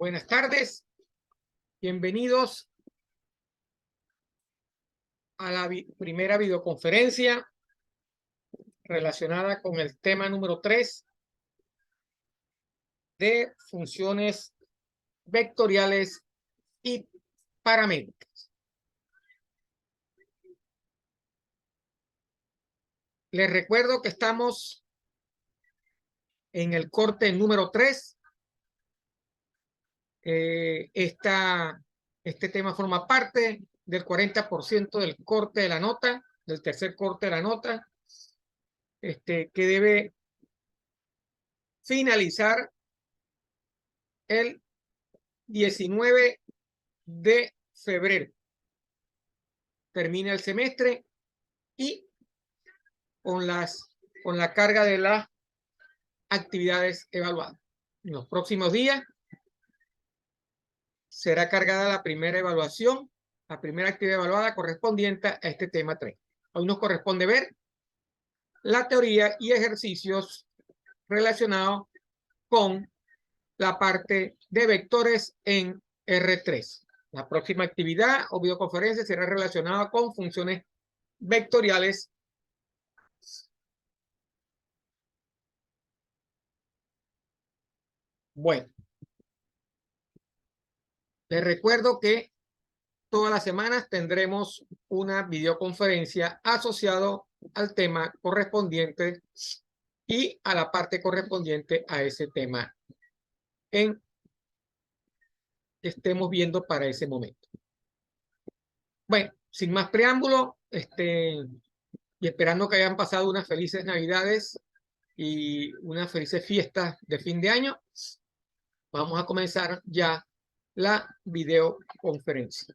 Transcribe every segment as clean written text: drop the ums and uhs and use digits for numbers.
Buenas tardes, bienvenidos a la primera videoconferencia relacionada con el tema número 3 de funciones vectoriales y paramétricas. Les recuerdo que estamos en el corte número 3. Este tema forma parte del 40% del corte de la nota, del tercer corte de la nota, que debe finalizar el 19 de febrero. Termina el semestre y con la carga de las actividades evaluadas. En los próximos días será cargada la primera evaluación, la primera actividad evaluada correspondiente a este tema 3. Hoy nos corresponde ver la teoría y ejercicios relacionados con la parte de vectores en R3. La próxima actividad o videoconferencia será relacionada con funciones vectoriales. Bueno, les recuerdo que todas las semanas tendremos una videoconferencia asociado al tema correspondiente y a la parte correspondiente a ese tema que estemos viendo para ese momento. Bueno, sin más preámbulo, y esperando que hayan pasado unas felices Navidades y unas felices fiestas de fin de año, vamos a comenzar ya la videoconferencia.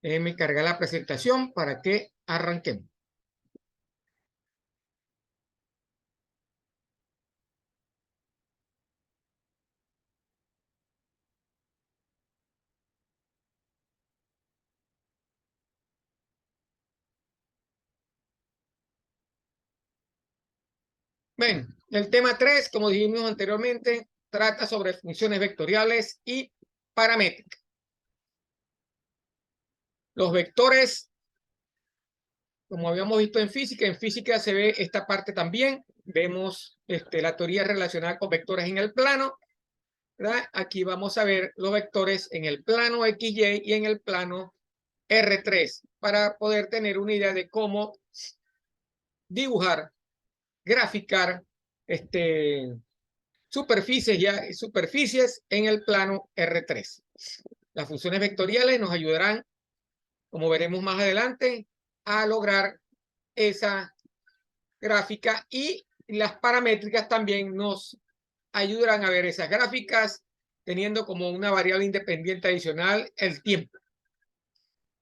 Déjenme cargar la presentación para que arranquemos. Bueno, el tema 3, como dijimos anteriormente, trata sobre funciones vectoriales y paramétricas. Los vectores, como habíamos visto en física se ve esta parte también. Vemos la teoría relacionada con vectores en el plano, ¿verdad? Aquí vamos a ver los vectores en el plano XY y en el plano R3 para poder tener una idea de cómo dibujar, graficar superficies en el plano R3. Las funciones vectoriales nos ayudarán, como veremos más adelante, a lograr esa gráfica, y las paramétricas también nos ayudarán a ver esas gráficas teniendo como una variable independiente adicional el tiempo.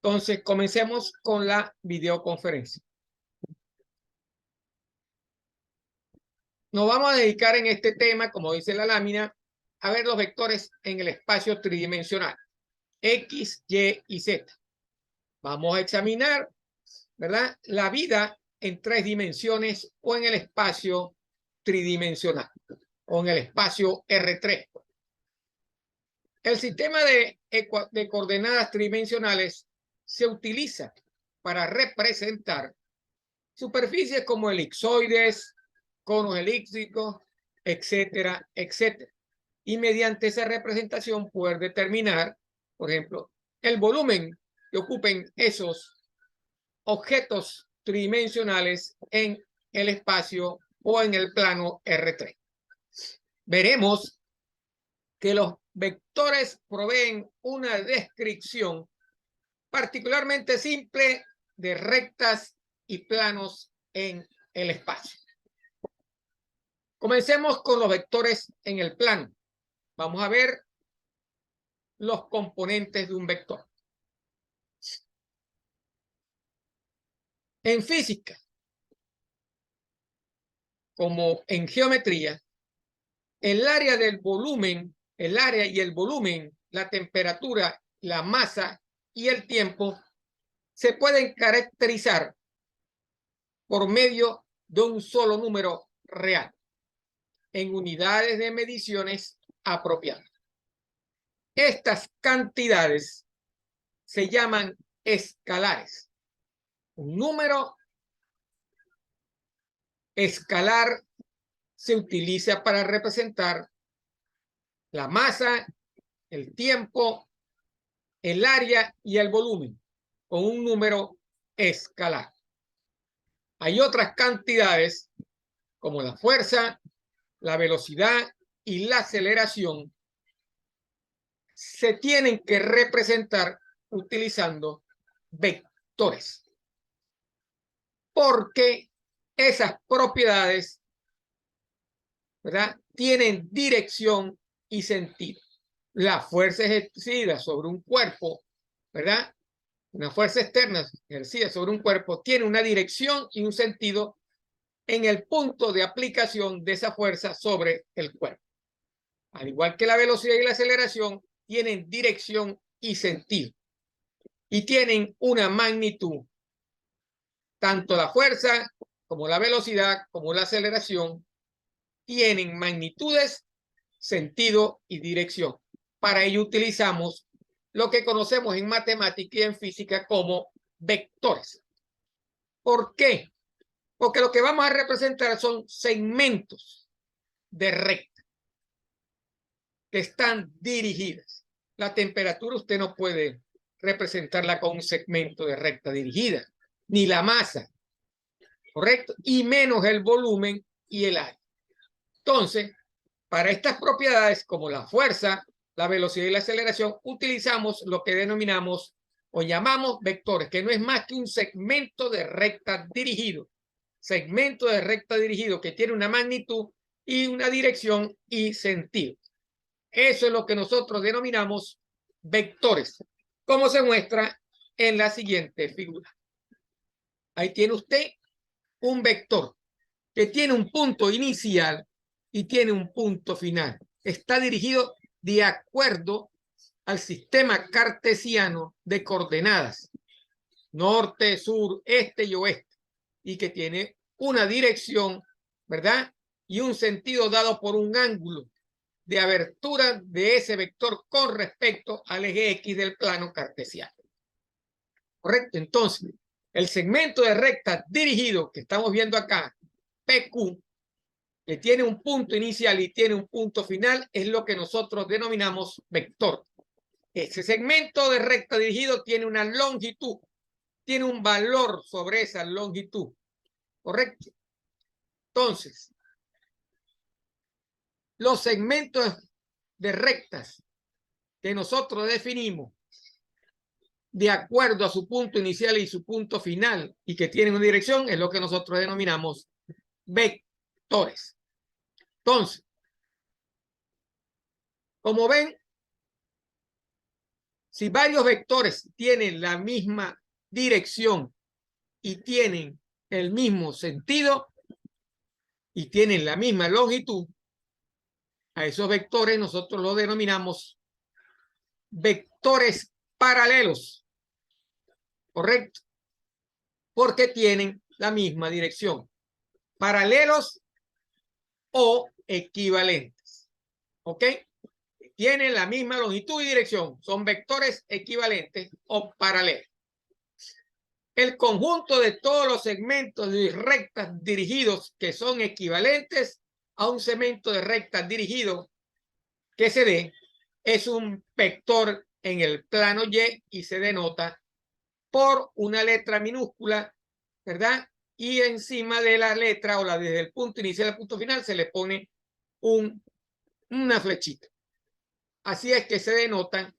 Entonces, comencemos con la videoconferencia. Nos vamos a dedicar en este tema, como dice la lámina, a ver los vectores en el espacio tridimensional, X, Y y Z. Vamos a examinar, ¿verdad?, la vida en 3 dimensiones o en el espacio tridimensional o en el espacio R3. El sistema de coordenadas tridimensionales se utiliza para representar superficies como elipsoides, conos elípticos, etcétera, etcétera. Y mediante esa representación poder determinar, por ejemplo, el volumen que ocupen esos objetos tridimensionales en el espacio o en el plano R3. Veremos que los vectores proveen una descripción particularmente simple de rectas y planos en el espacio. Comencemos con los vectores en el plano. Vamos a ver los componentes de un vector. En física, como en geometría, el área del volumen, el área y el volumen, la temperatura, la masa y el tiempo se pueden caracterizar por medio de un solo número real. en unidades de mediciones apropiadas. Estas cantidades se llaman escalares. Un número escalar se utiliza para representar la masa, el tiempo, el área y el volumen con un número escalar. Hay otras cantidades como la fuerza, la velocidad y la aceleración se tienen que representar utilizando vectores, porque esas propiedades, ¿verdad?, tienen dirección y sentido. La fuerza ejercida sobre un cuerpo, ¿verdad?, una fuerza externa ejercida sobre un cuerpo tiene una dirección y un sentido en el punto de aplicación de esa fuerza sobre el cuerpo. Al igual que la velocidad y la aceleración, tienen dirección y sentido. Y tienen una magnitud. Tanto la fuerza como la velocidad como la aceleración tienen magnitudes, sentido y dirección. Para ello utilizamos lo que conocemos en matemática y en física como vectores. ¿Por qué? Porque lo que vamos a representar son segmentos de recta que están dirigidas. La temperatura usted no puede representarla con un segmento de recta dirigida, ni la masa, ¿correcto? Y menos el volumen y el área. Entonces, para estas propiedades como la fuerza, la velocidad y la aceleración, utilizamos lo que denominamos o llamamos vectores, que no es más que un segmento de recta dirigido. Segmento de recta dirigido que tiene una magnitud y una dirección y sentido. Eso es lo que nosotros denominamos vectores, como se muestra en la siguiente figura. Ahí tiene usted un vector que tiene un punto inicial y tiene un punto final. Está dirigido de acuerdo al sistema cartesiano de coordenadas, norte, sur, este y oeste, y que tiene una dirección, ¿verdad?, y un sentido dado por un ángulo de abertura de ese vector con respecto al eje X del plano cartesiano. ¿Correcto? Entonces, el segmento de recta dirigido que estamos viendo acá, PQ, que tiene un punto inicial y tiene un punto final, es lo que nosotros denominamos vector. Ese segmento de recta dirigido tiene una longitud, tiene un valor sobre esa longitud, ¿correcto? Entonces, los segmentos de rectas que nosotros definimos de acuerdo a su punto inicial y su punto final y que tienen una dirección es lo que nosotros denominamos vectores. Entonces, como ven, si varios vectores tienen la misma dirección y tienen el mismo sentido y tienen la misma longitud, a esos vectores nosotros los denominamos vectores paralelos, ¿correcto? Porque tienen la misma dirección. Paralelos o equivalentes, ¿ok? Tienen la misma longitud y dirección. Son vectores equivalentes o paralelos. El conjunto de todos los segmentos de rectas dirigidos que son equivalentes a un segmento de rectas dirigido que se dé es un vector en el plano Y se denota por una letra minúscula, ¿verdad? Y encima de la letra o desde el punto inicial al punto final se le pone una flechita. Así es que se denotan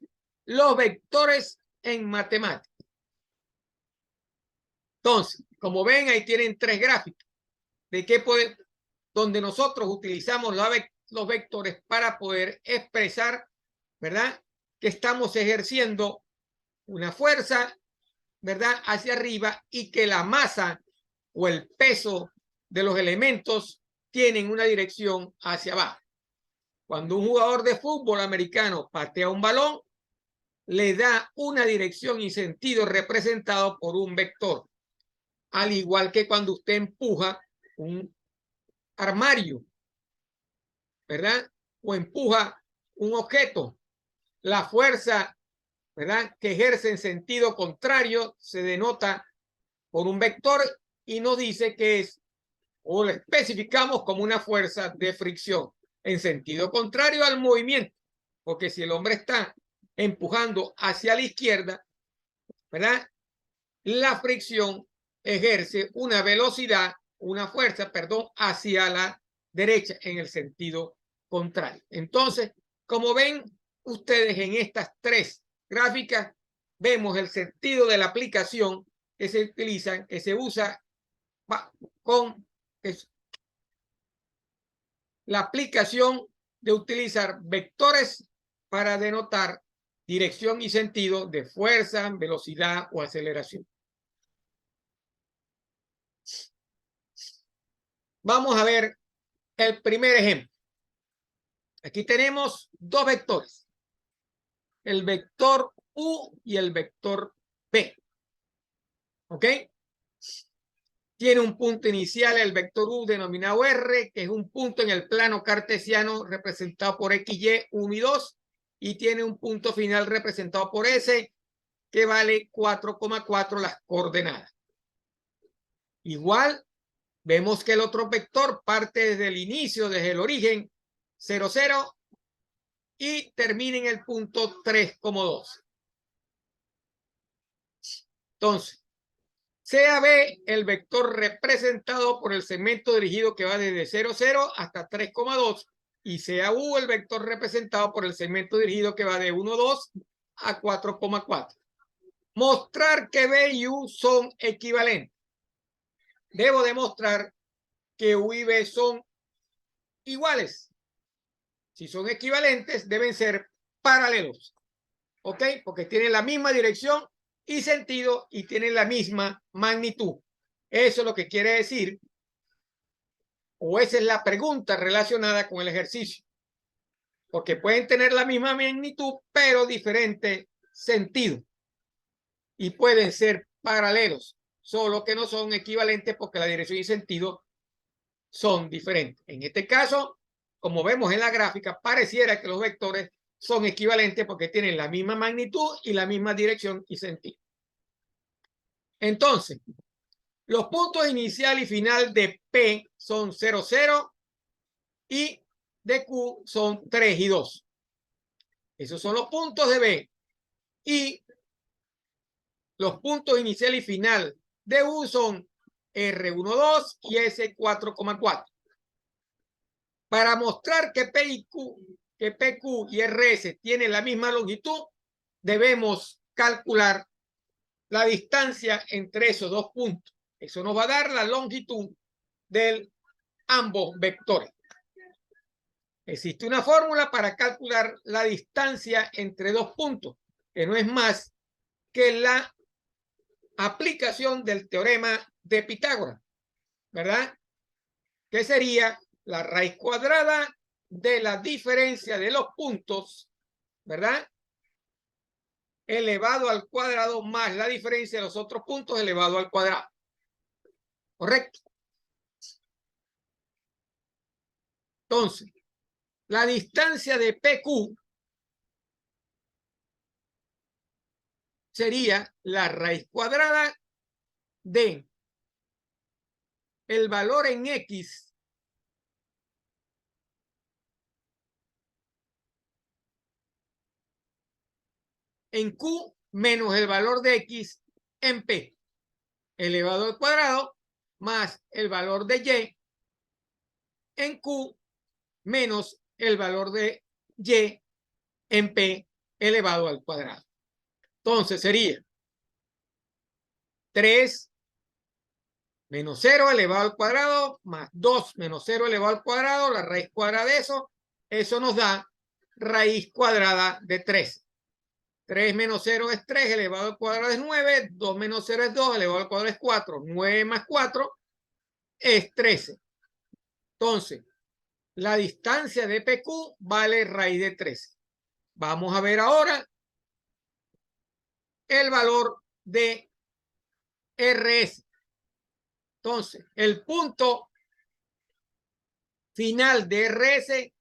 los vectores en matemáticas. Entonces, como ven, ahí tienen tres gráficos de qué donde nosotros utilizamos los vectores para poder expresar, ¿verdad?, que estamos ejerciendo una fuerza, ¿verdad?, hacia arriba y que la masa o el peso de los elementos tienen una dirección hacia abajo. Cuando un jugador de fútbol americano patea un balón, le da una dirección y sentido representado por un vector. Al igual que cuando usted empuja un armario, ¿verdad? O empuja un objeto. La fuerza, ¿verdad?, que ejerce en sentido contrario se denota por un vector y nos dice que es, o lo especificamos como una fuerza de fricción en sentido contrario al movimiento, porque si el hombre está empujando hacia la izquierda, ¿verdad?, la fricción ejerce una velocidad, una fuerza, perdón, hacia la derecha en el sentido contrario. Entonces, como ven ustedes en estas tres gráficas, vemos el sentido de la aplicación que se utiliza, que se usa con la aplicación de utilizar vectores para denotar dirección y sentido de fuerza, velocidad o aceleración. Vamos a ver el primer ejemplo. Aquí tenemos dos vectores, el vector U y el vector P. ¿Ok? Tiene un punto inicial, el vector U denominado R, que es un punto en el plano cartesiano representado por XY 1 y 2, y tiene un punto final representado por S, que vale 4,4 las coordenadas. Igual, vemos que el otro vector parte desde el inicio, desde el origen, 0, 0, y termina en el punto 3,2. Entonces, sea B el vector representado por el segmento dirigido que va desde 0, 0 hasta 3,2 y sea U el vector representado por el segmento dirigido que va de 1, 2 a 4,4. Mostrar que B y U son equivalentes. Debo demostrar que U y B son iguales. Si son equivalentes, deben ser paralelos. ¿Ok? Porque tienen la misma dirección y sentido y tienen la misma magnitud. Eso es lo que quiere decir, o esa es la pregunta relacionada con el ejercicio. Porque pueden tener la misma magnitud, pero diferente sentido. Y pueden ser paralelos, solo que no son equivalentes porque la dirección y sentido son diferentes. En este caso, como vemos en la gráfica, pareciera que los vectores son equivalentes porque tienen la misma magnitud y la misma dirección y sentido. Entonces, los puntos inicial y final de P son 0, 0 y de Q son 3 y 2. Esos son los puntos de B. Y los puntos inicial y final de U son R12 y S4,4. Para mostrar que PQ y RS tienen la misma longitud, debemos calcular la distancia entre esos dos puntos. Eso nos va a dar la longitud de ambos vectores. Existe una fórmula para calcular la distancia entre dos puntos, que no es más que la aplicación del teorema de Pitágoras, ¿verdad? Que sería la raíz cuadrada de la diferencia de los puntos, ¿verdad?, elevado al cuadrado más la diferencia de los otros puntos elevado al cuadrado. ¿Correcto? Entonces, la distancia de PQ sería la raíz cuadrada de el valor en X en Q menos el valor de X en P elevado al cuadrado más el valor de Y en Q menos el valor de Y en P elevado al cuadrado. Entonces sería 3 menos 0 elevado al cuadrado más 2 menos 0 elevado al cuadrado, la raíz cuadrada de eso nos da raíz cuadrada de 13. 3 menos 0 es 3, elevado al cuadrado es 9, 2 menos 0 es 2, elevado al cuadrado es 4, 9 más 4 es 13. Entonces, la distancia de PQ vale raíz de 13. Vamos a ver ahora el valor de RS. Entonces, el punto final de RS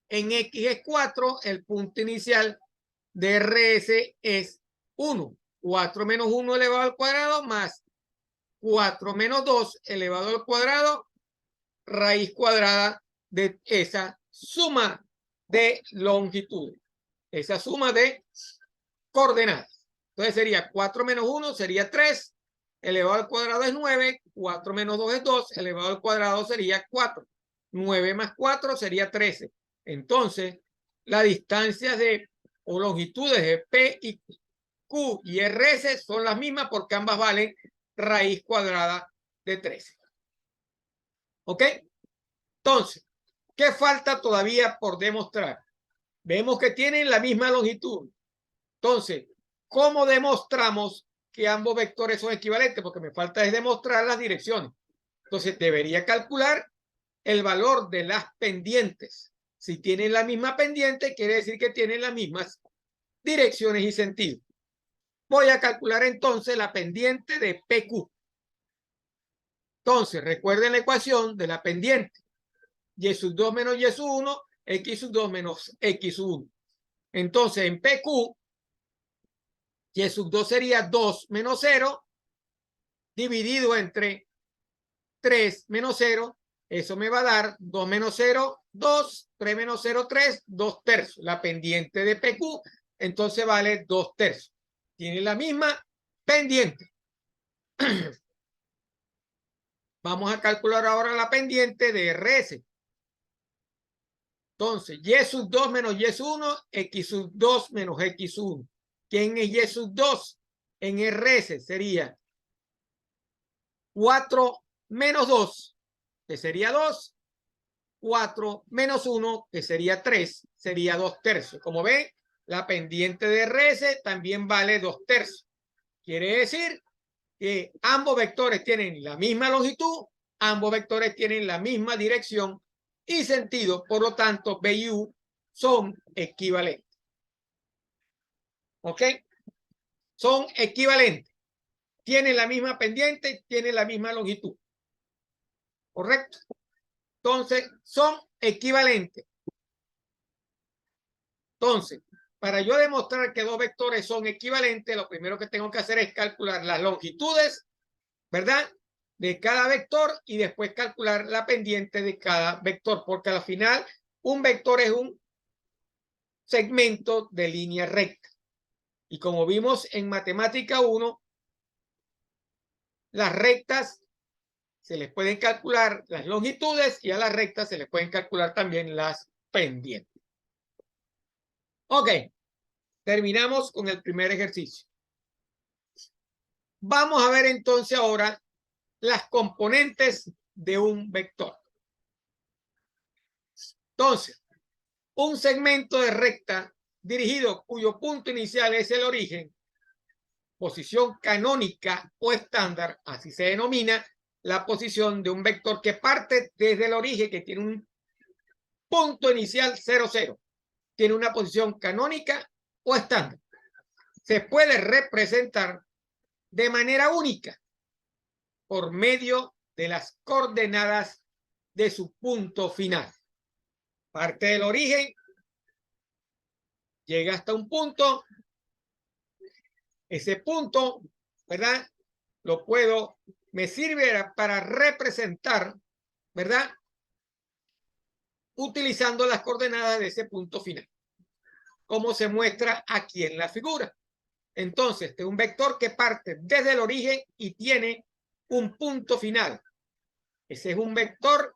en X es 4, el punto inicial de RS es 1. 4 menos 1 elevado al cuadrado más 4 menos 2 elevado al cuadrado, raíz cuadrada de esa suma de longitudes, esa suma de coordenadas. Entonces sería 4 menos 1 sería 3, elevado al cuadrado es 9, 4 menos 2 es 2, elevado al cuadrado sería 4. 9 más 4 sería 13. Entonces, la distancia de o longitudes de P y Q y RS son las mismas porque ambas valen raíz cuadrada de 13. ¿Ok? Entonces, ¿qué falta todavía por demostrar? Vemos que tienen la misma longitud. Entonces, ¿cómo demostramos que ambos vectores son equivalentes? Porque me falta es demostrar las direcciones. Entonces, debería calcular el valor de las pendientes. Si tienen la misma pendiente, quiere decir que tienen las mismas direcciones y sentido. Voy a calcular entonces la pendiente de PQ. Entonces, recuerden la ecuación de la pendiente. Y sub 2 menos Y sub 1, X sub 2 menos X sub 1. Entonces, en PQ, Y sub 2 sería 2 menos 0, dividido entre 3 menos 0. Eso me va a dar 2 menos 0, 2, 3 menos 0, 3, 2 tercios. La pendiente de PQ, entonces vale 2 tercios. Tiene la misma pendiente. Vamos a calcular ahora la pendiente de RS. Entonces, Y sub 2 menos Y sub 1, X sub 2 menos X sub 1. ¿Quién es Y sub 2? En RS sería 4 menos 2, que sería 2. 4 menos 1, que sería 3, sería 2 tercios. Como ven, la pendiente de RS también vale 2 tercios. Quiere decir que ambos vectores tienen la misma longitud, ambos vectores tienen la misma dirección y sentido, por lo tanto, B y U son equivalentes. ¿Ok? Son equivalentes. Tienen la misma pendiente, tienen la misma longitud. ¿Correcto? Entonces, son equivalentes. Entonces, para yo demostrar que dos vectores son equivalentes, lo primero que tengo que hacer es calcular las longitudes, ¿verdad?, de cada vector y después calcular la pendiente de cada vector, porque al final un vector es un segmento de línea recta. Y como vimos en matemática 1, las rectas se les pueden calcular las longitudes y a las rectas se les pueden calcular también las pendientes. Ok, terminamos con el primer ejercicio. Vamos a ver entonces ahora las componentes de un vector. Entonces, un segmento de recta dirigido cuyo punto inicial es el origen, posición canónica o estándar, así se denomina la posición de un vector que parte desde el origen, que tiene un punto inicial 0, 0. Tiene una posición canónica o estándar. Se puede representar de manera única por medio de las coordenadas de su punto final. Parte del origen, llega hasta un punto, ese punto, ¿verdad?, lo puedo, me sirve para representar, ¿verdad?, utilizando las coordenadas de ese punto final, como se muestra aquí en la figura. Entonces, este es un vector que parte desde el origen y tiene un punto final. Ese es un vector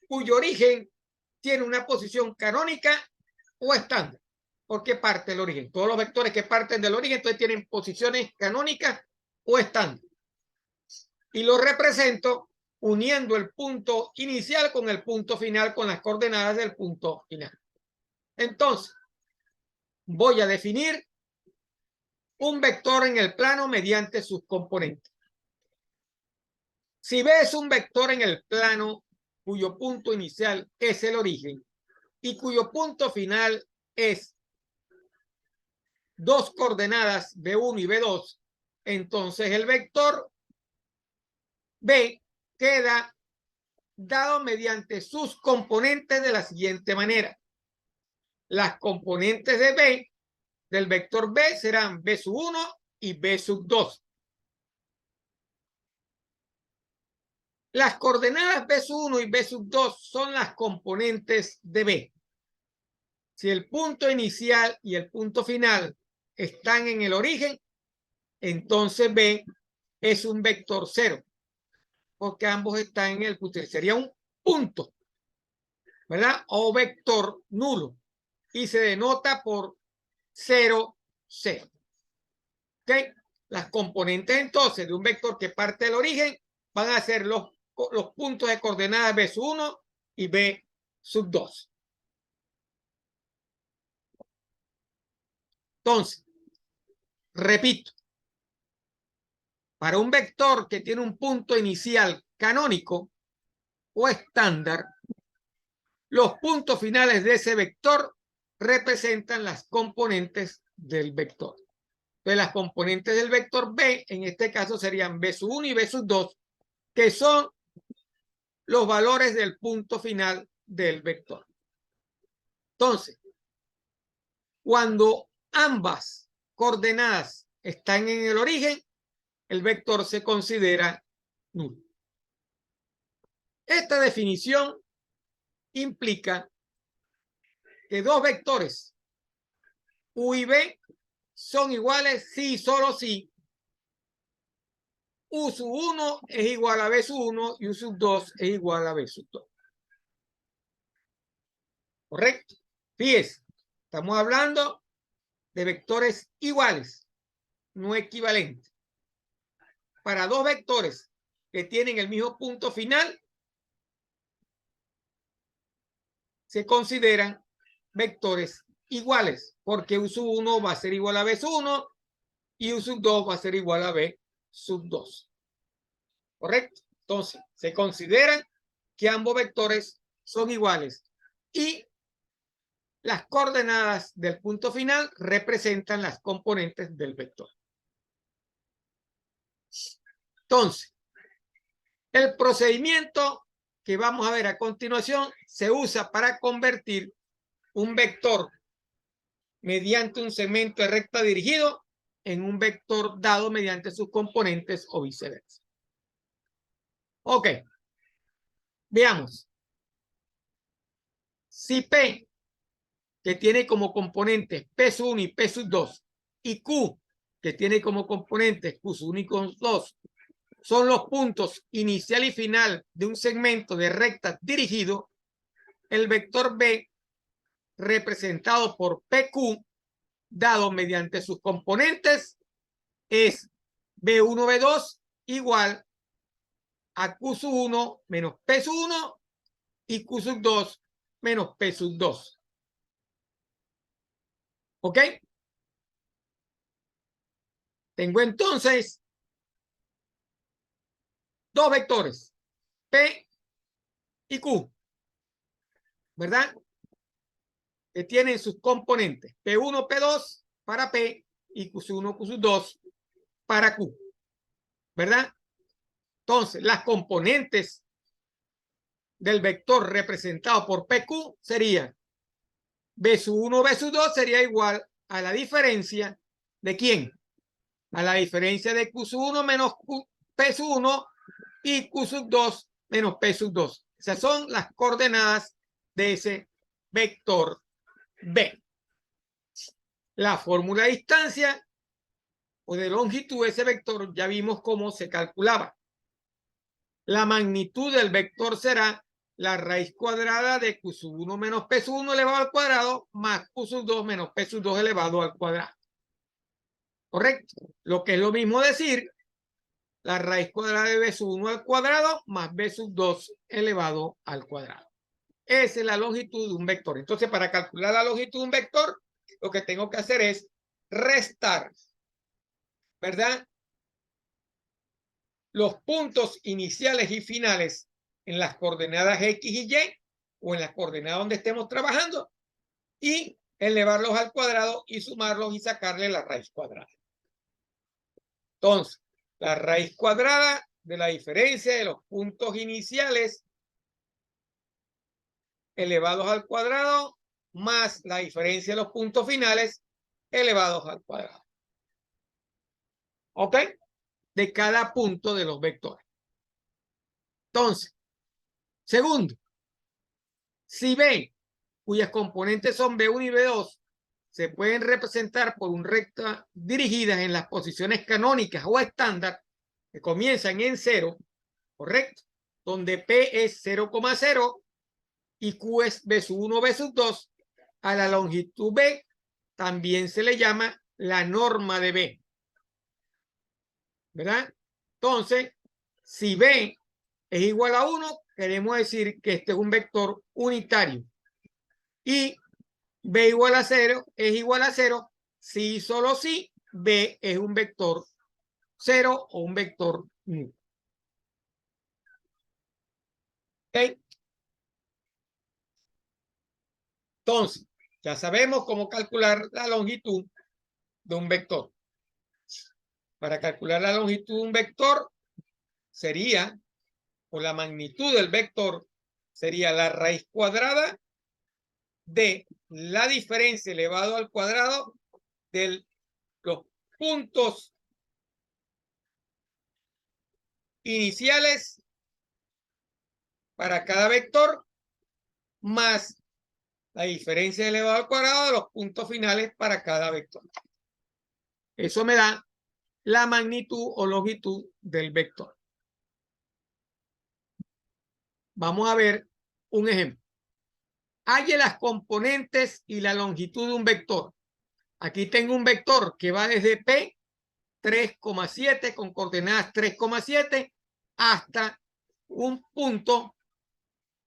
cuyo origen tiene una posición canónica o estándar, porque parte del origen. Todos los vectores que parten del origen entonces tienen posiciones canónicas o estándar. Y lo represento uniendo el punto inicial con el punto final con las coordenadas del punto final. Entonces, voy a definir un vector en el plano mediante sus componentes. Si ves un vector en el plano cuyo punto inicial es el origen y cuyo punto final es dos coordenadas B1 y B2, entonces el vector B queda dado mediante sus componentes de la siguiente manera. las componentes de B, del vector B, serán B sub 1 y B sub 2. Las coordenadas B sub 1 y B sub 2 son las componentes de B. Si el punto inicial y el punto final están en el origen, entonces B es un vector 0, porque ambos están en el punto. Sería un punto, ¿verdad? O vector nulo. Y se denota por 0, 0. ¿Ok? Las componentes entonces de un vector que parte del origen van a ser los puntos de coordenadas B sub 1 y B sub 2. Entonces, repito, para un vector que tiene un punto inicial canónico o estándar, los puntos finales de ese vector representan las componentes del vector. Entonces, las componentes del vector B, en este caso, serían B sub 1 y B sub 2, que son los valores del punto final del vector. Entonces, cuando ambas coordenadas están en el origen, el vector se considera nulo. Esta definición implica que dos vectores U y B son iguales si y solo si U sub 1 es igual a B sub 1 y U sub 2 es igual a B sub 2. ¿Correcto? Fíjense, estamos hablando de vectores iguales, no equivalentes. Para dos vectores que tienen el mismo punto final, se consideran vectores iguales, porque U sub 1 va a ser igual a B sub 1 y U sub 2 va a ser igual a B sub 2. ¿Correcto? Entonces, se consideran que ambos vectores son iguales y las coordenadas del punto final representan las componentes del vector. Entonces, el procedimiento que vamos a ver a continuación se usa para convertir un vector mediante un segmento de recta dirigido en un vector dado mediante sus componentes o viceversa. Ok, veamos. Si P, que tiene como componentes P sub 1 y P sub 2, y Q, que tiene como componentes Q sub 1 y Q sub 2, son los puntos inicial y final de un segmento de recta dirigido, el vector B, representado por PQ, dado mediante sus componentes, es B1, B2 igual a Q sub 1 menos P sub 1 y Q sub 2 menos P sub 2. ¿Ok? Tengo entonces dos vectores, P y Q, ¿verdad? Que tienen sus componentes, P1, P2 para P y Q sub 1, Q sub 2 para Q, ¿verdad? Entonces, las componentes del vector representado por PQ serían B sub 1, B sub 2 sería igual a la diferencia de ¿quién? A la diferencia de Q sub 1 menos P sub 1 y Q sub 2 menos P sub 2. Esas son las coordenadas de ese vector B. La fórmula de distancia o de longitud de ese vector ya vimos cómo se calculaba. La magnitud del vector será la raíz cuadrada de Q sub 1 menos P sub 1 elevado al cuadrado más Q sub 2 menos P sub 2 elevado al cuadrado. ¿Correcto? Lo que es lo mismo decir la raíz cuadrada de B sub 1 al cuadrado más B sub 2 elevado al cuadrado. Esa es la longitud de un vector. Entonces, para calcular la longitud de un vector, lo que tengo que hacer es restar, ¿verdad? Los puntos iniciales y finales en las coordenadas X y Y o en las coordenadas donde estemos trabajando y elevarlos al cuadrado y sumarlos y sacarle la raíz cuadrada. Entonces, la raíz cuadrada de la diferencia de los puntos iniciales elevados al cuadrado más la diferencia de los puntos finales elevados al cuadrado. ¿Ok? De cada punto de los vectores. Entonces, segundo, si B, cuyas componentes son B1 y B2, se pueden representar por un recta dirigidas en las posiciones canónicas o estándar que comienzan en 0, ¿correcto? Donde P es 0,0 y Q es B sub 1, B sub 2, a la longitud B también se le llama la norma de B, ¿verdad? Entonces, si B es igual a 1, queremos decir que este es un vector unitario. Y B igual a 0 es igual a 0 si solo si B es un vector 0 o un vector nulo. ¿Ok? Entonces, ya sabemos cómo calcular la longitud de un vector. Para calcular la longitud de un vector sería, o la magnitud del vector, sería la raíz cuadrada de la diferencia elevado al cuadrado de los puntos iniciales para cada vector más la diferencia elevado al cuadrado de los puntos finales para cada vector. Eso me da la magnitud o longitud del vector. Vamos a ver un ejemplo. Halle las componentes y la longitud de un vector. Aquí tengo un vector que va desde P 3,7 con coordenadas 3,7 hasta un punto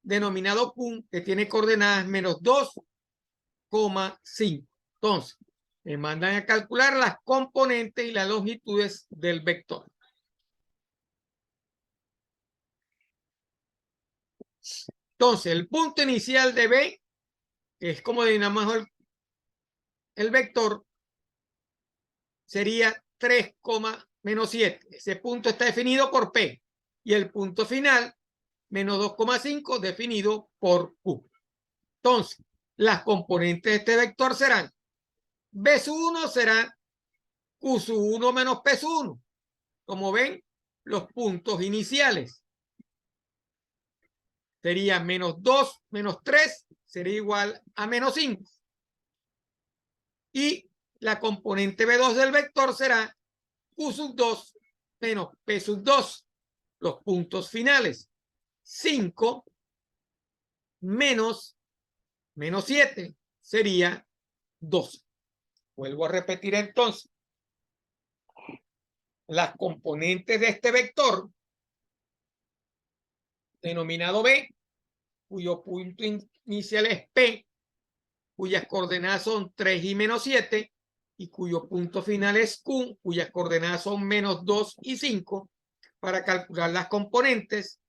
denominado Q que tiene coordenadas menos 2,5. Entonces, me mandan a calcular las componentes y las longitudes del vector. Entonces, el punto inicial de B, que es como denominamos el vector, sería 3,-7. Ese punto está definido por P. Y el punto final, menos 2,5, definido por Q. Entonces, las componentes de este vector serán B sub 1 será Q sub 1 menos P sub 1. Como ven, los puntos iniciales sería menos 2 menos 3 sería igual a menos 5. Y la componente B2 del vector será Q sub 2 menos P sub 2. Los puntos finales. 5 menos 7 sería 12. Vuelvo a repetir entonces. Las componentes de este vector denominado B, cuyo punto inicial es P, cuyas coordenadas son 3 y menos 7, y cuyo punto final es Q, cuyas coordenadas son menos 2 y 5, para calcular las componentes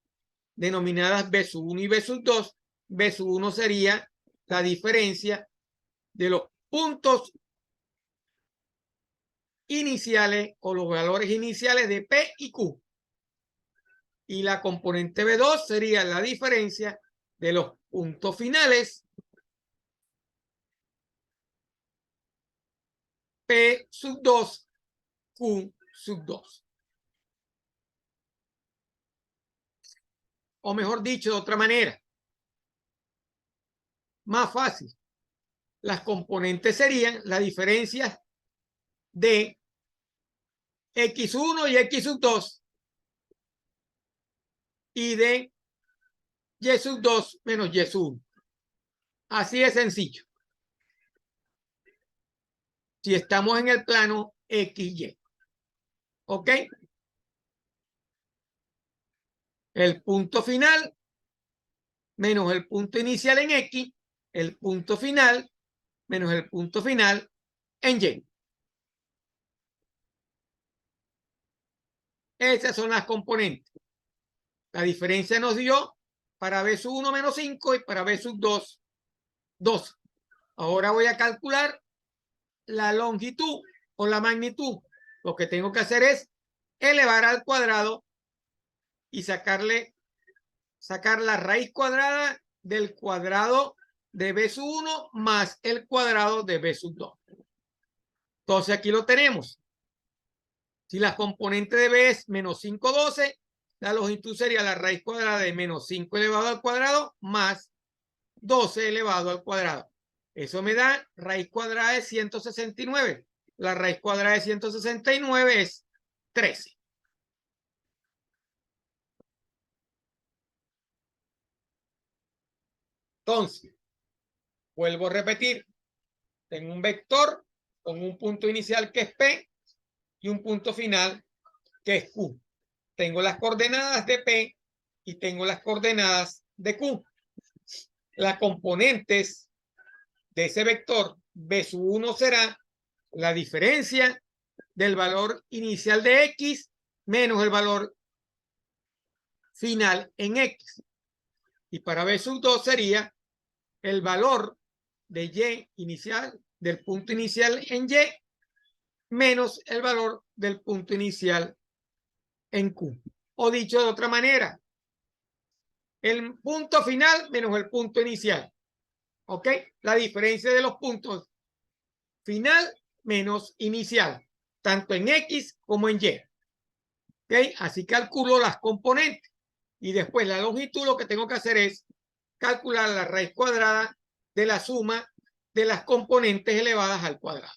denominadas B sub 1 y B sub 2. B sub 1 sería la diferencia de los puntos iniciales o los valores iniciales de P y Q. Y la componente B2 sería la diferencia de los puntos finales P sub 2, Q sub 2. O mejor dicho, de otra manera, más fácil. Las componentes serían la diferencia de X1 y X sub 2 y de Y sub 2 menos Y sub 1. Así de sencillo. Si estamos en el plano XY. ¿Ok? El punto final menos el punto inicial en X, el punto final menos el punto final en Y. Esas son las componentes. La diferencia nos dio para B sub 1 menos 5 y para B sub 2, 2. Ahora voy a calcular la longitud o la magnitud. Lo que tengo que hacer es elevar al cuadrado y sacar la raíz cuadrada del cuadrado de B sub 1 más el cuadrado de B sub 2. Entonces aquí lo tenemos. Si la componente de B es menos 512, la longitud sería la raíz cuadrada de menos 5 elevado al cuadrado más 12 elevado al cuadrado. Eso me da raíz cuadrada de 169. La raíz cuadrada de 169 es 13. Entonces, vuelvo a repetir. Tengo un vector con un punto inicial que es P y un punto final que es Q. Tengo las coordenadas de P y tengo las coordenadas de Q. Las componentes de ese vector B sub 1 será la diferencia del valor inicial de X menos el valor final en X. Y para B sub 2 sería el valor de Y inicial, del punto inicial en Y, menos el valor del punto inicial en Q. O dicho de otra manera, el punto final menos el punto inicial. ¿Ok? La diferencia de los puntos final menos inicial, tanto en X como en Y. ¿Ok? Así calculo las componentes. Y después la longitud, lo que tengo que hacer es calcular la raíz cuadrada de la suma de las componentes elevadas al cuadrado.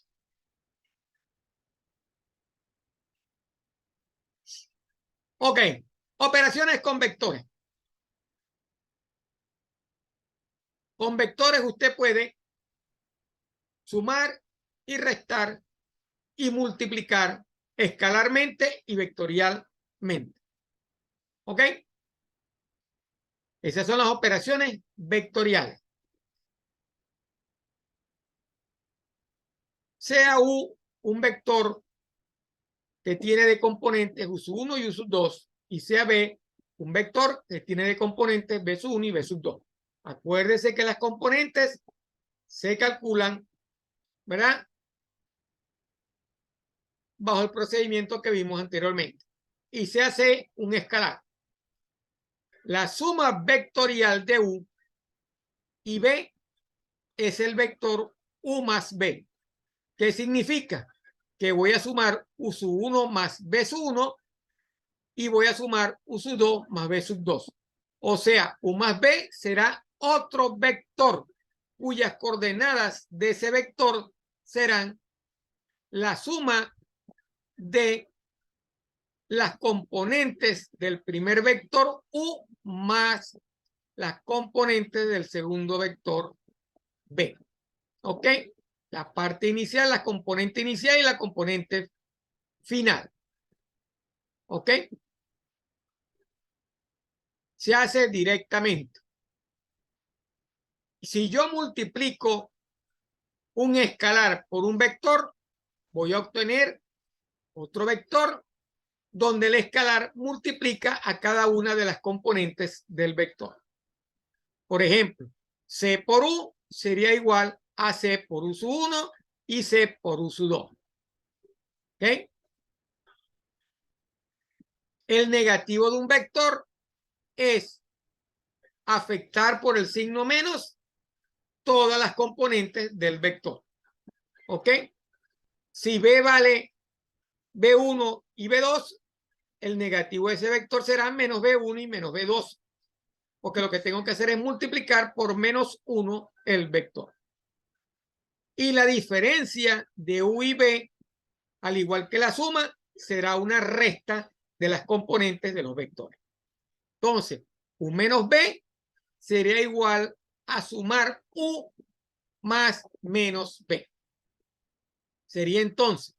Ok, operaciones con vectores. Con vectores usted puede sumar y restar y multiplicar escalarmente y vectorialmente. ¿Ok? Esas son las operaciones vectoriales. Sea U un vector que tiene de componentes U sub 1 y U sub 2, y sea B un vector que tiene de componentes B sub 1 y B sub 2. Acuérdese que las componentes se calculan, ¿verdad?, bajo el procedimiento que vimos anteriormente. Y se hace un escalar. La suma vectorial de U y B es el vector U más B. ¿Qué significa? Que voy a sumar U sub 1 más B sub 1 y voy a sumar U sub 2 más B sub 2. O sea, U más B será otro vector cuyas coordenadas de ese vector serán la suma de las componentes del primer vector U más las componentes del segundo vector B. ¿Ok? La parte inicial, la componente inicial y la componente final. ¿Ok? Se hace directamente. Si yo multiplico un escalar por un vector, voy a obtener otro vector donde el escalar multiplica a cada una de las componentes del vector. Por ejemplo, C por U sería igual a C por U sub 1 y C por U sub 2. ¿Ok? El negativo de un vector es afectar por el signo menos todas las componentes del vector. ¿Ok? Si B vale B1 y B2, el negativo de ese vector será menos B1 y menos B2. Porque lo que tengo que hacer es multiplicar por menos 1 el vector. Y la diferencia de U y B, al igual que la suma, será una resta de las componentes de los vectores. Entonces, U menos B sería igual a sumar U más menos B. Sería entonces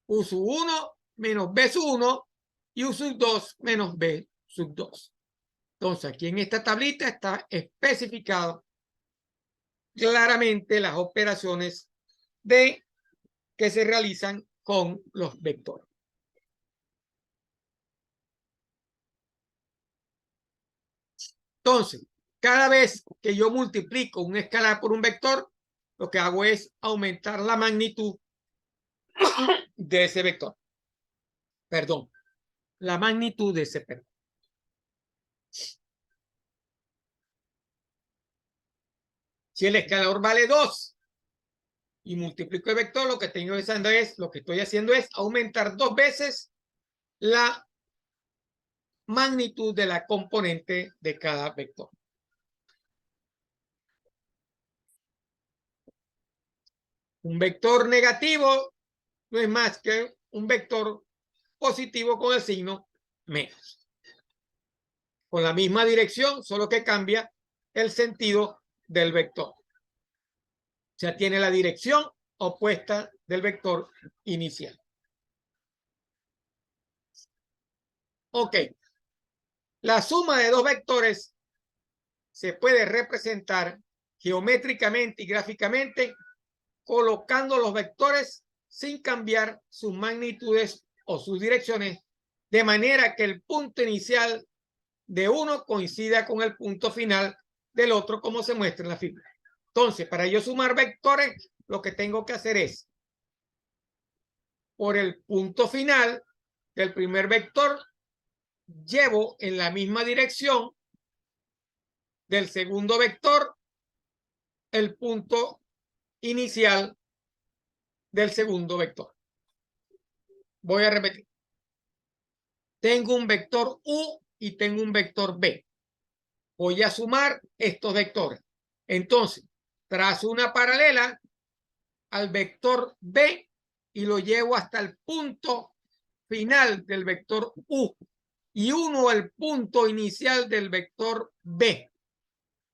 U sub 1 menos B sub 1 y U sub 2 menos B sub 2. Entonces, aquí en esta tablita está especificado claramente las operaciones que se realizan con los vectores. Entonces, cada vez que yo multiplico un escalar por un vector, lo que hago es aumentar la magnitud de ese vector. Perdón, la magnitud de ese vector. Si el escalador vale 2 y multiplico el vector, lo que estoy haciendo es aumentar 2 veces la magnitud de la componente de cada vector. Un vector negativo no es más que un vector positivo con el signo menos. Con la misma dirección, solo que cambia el sentido del vector. O sea, tiene la dirección opuesta del vector inicial. Ok. La suma de dos vectores se puede representar geométricamente y gráficamente colocando los vectores sin cambiar sus magnitudes o sus direcciones, de manera que el punto inicial de uno coincida con el punto final del otro, como se muestra en la figura. Entonces, para yo sumar vectores, lo que tengo que hacer es, por el punto final del primer vector, llevo en la misma dirección del segundo vector el punto inicial del segundo vector. Voy a repetir. Tengo un vector U y tengo un vector B. Voy a sumar estos vectores. Entonces, trazo una paralela al vector B y lo llevo hasta el punto final del vector U y uno el punto inicial del vector B